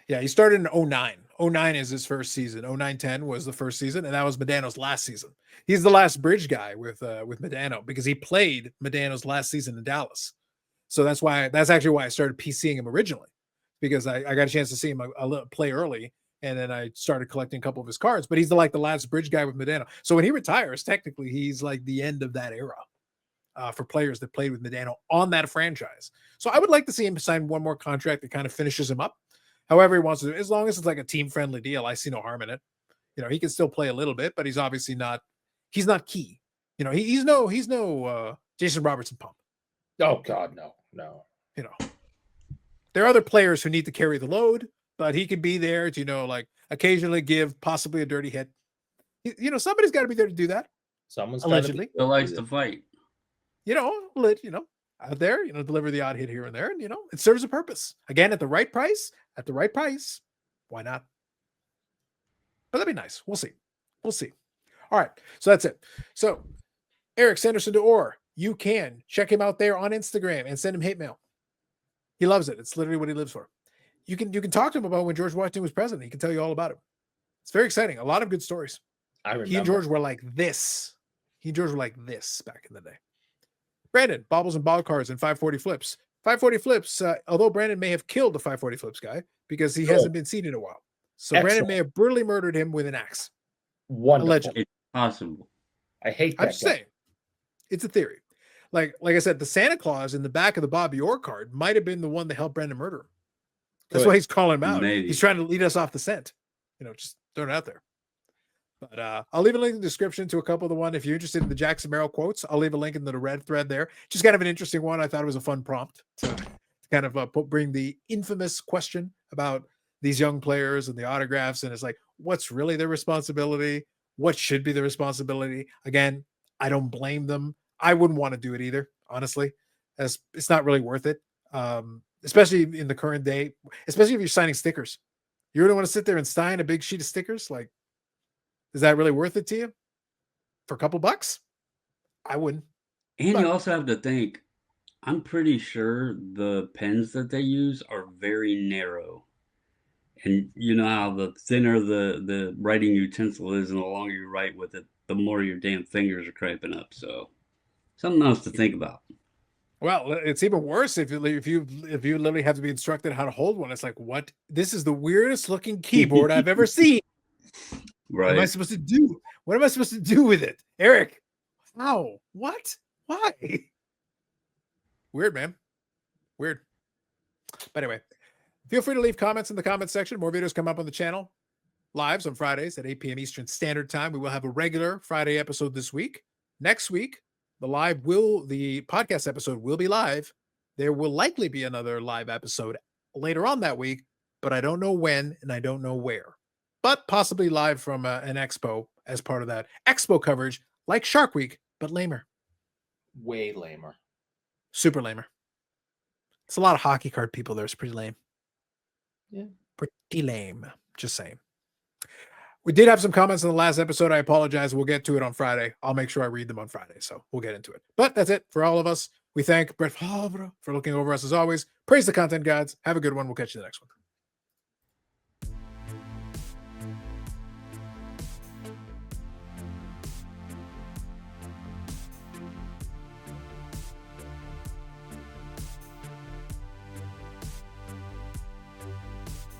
Yeah, he started in 09. 09 is his first season. 09-10 was the first season, and that was Medano's last season. He's the last bridge guy with Medano, because he played Medano's last season in Dallas. So that's actually why I started PCing him originally, because I got a chance to see him a little play early, and then I started collecting a couple of his cards. But he's the last bridge guy with Medano. So when he retires, technically he's like the end of that era. for players that played with Modano on that franchise. So I would like to see him sign one more contract that kind of finishes him up. However he wants to do, as long as it's like a team-friendly deal, I see no harm in it. He can still play a little bit, but he's obviously not key. He's no Jason Robertson pump. Oh God, no. There are other players who need to carry the load, but he could be there to, like occasionally give possibly a dirty hit. Somebody's got to be there to do that. Someone's allegedly Still likes to fight. Out there, deliver the odd hit here and there, and it serves a purpose. Again, at the right price, why not? But that'd be nice. We'll see. All right, so that's it. So Eric Sanderson de Orr, you can check him out there on Instagram and send him hate mail. He loves it. It's literally what he lives for. You can talk to him about when George Washington was president. He can tell you all about it. It's very exciting. A lot of good stories. I remember. He and George were like this. Back in the day. Brandon, baubles and ball cards and 540 flips. 540 flips, although Brandon may have killed the 540 flips guy because he hasn't been seen in a while. So Excellent. Brandon may have brutally murdered him with an axe. Wonderful. Allegedly. It's possible. I hate that. I'm just saying. It's a theory. Like I said, the Santa Claus in the back of the Bobby Orr card might have been the one that helped Brandon murder him. That's why he's calling him out. Maybe. He's trying to lead us off the scent. Just throwing it out there. But I'll leave a link in the description to a couple of the one. If you're interested in the Jackson Merrill quotes, I'll leave a link in the red thread there. Just kind of an interesting one. I thought it was a fun prompt to kind of bring the infamous question about these young players and the autographs. And it's like, what's really their responsibility? What should be the responsibility? Again, I don't blame them. I wouldn't want to do it either, honestly, as it's not really worth it. Especially in the current day, especially if you're signing stickers. You really want to sit there and sign a big sheet of stickers? Like, is that really worth it to you? For a couple bucks? I wouldn't. And you also have to think, I'm pretty sure the pens that they use are very narrow. And you know how the thinner the writing utensil is and the longer you write with it, the more your damn fingers are cramping up. So something else to think about. Well, it's even worse if you literally have to be instructed how to hold one. It's like, what? This is the weirdest looking keyboard I've ever seen. Right. What am I supposed to do? What am I supposed to do with it? Eric, how? What? Why? Weird, man. Weird. But anyway, feel free to leave comments in the comment section. More videos come up on the channel. Lives on Fridays at 8 p.m. Eastern Standard Time. We will have a regular Friday episode this week. Next week, the podcast episode will be live. There will likely be another live episode later on that week, but I don't know when and I don't know where. But possibly live from an expo as part of that expo coverage, like Shark Week, but lamer. Way lamer. Super lamer. It's a lot of hockey card people there. It's pretty lame. Yeah. Pretty lame. Just saying. We did have some comments in the last episode. I apologize. We'll get to it on Friday. I'll make sure I read them on Friday. So we'll get into it. But that's it for all of us. We thank Brett Favre for looking over us as always. Praise the content gods. Have a good one. We'll catch you in the next one.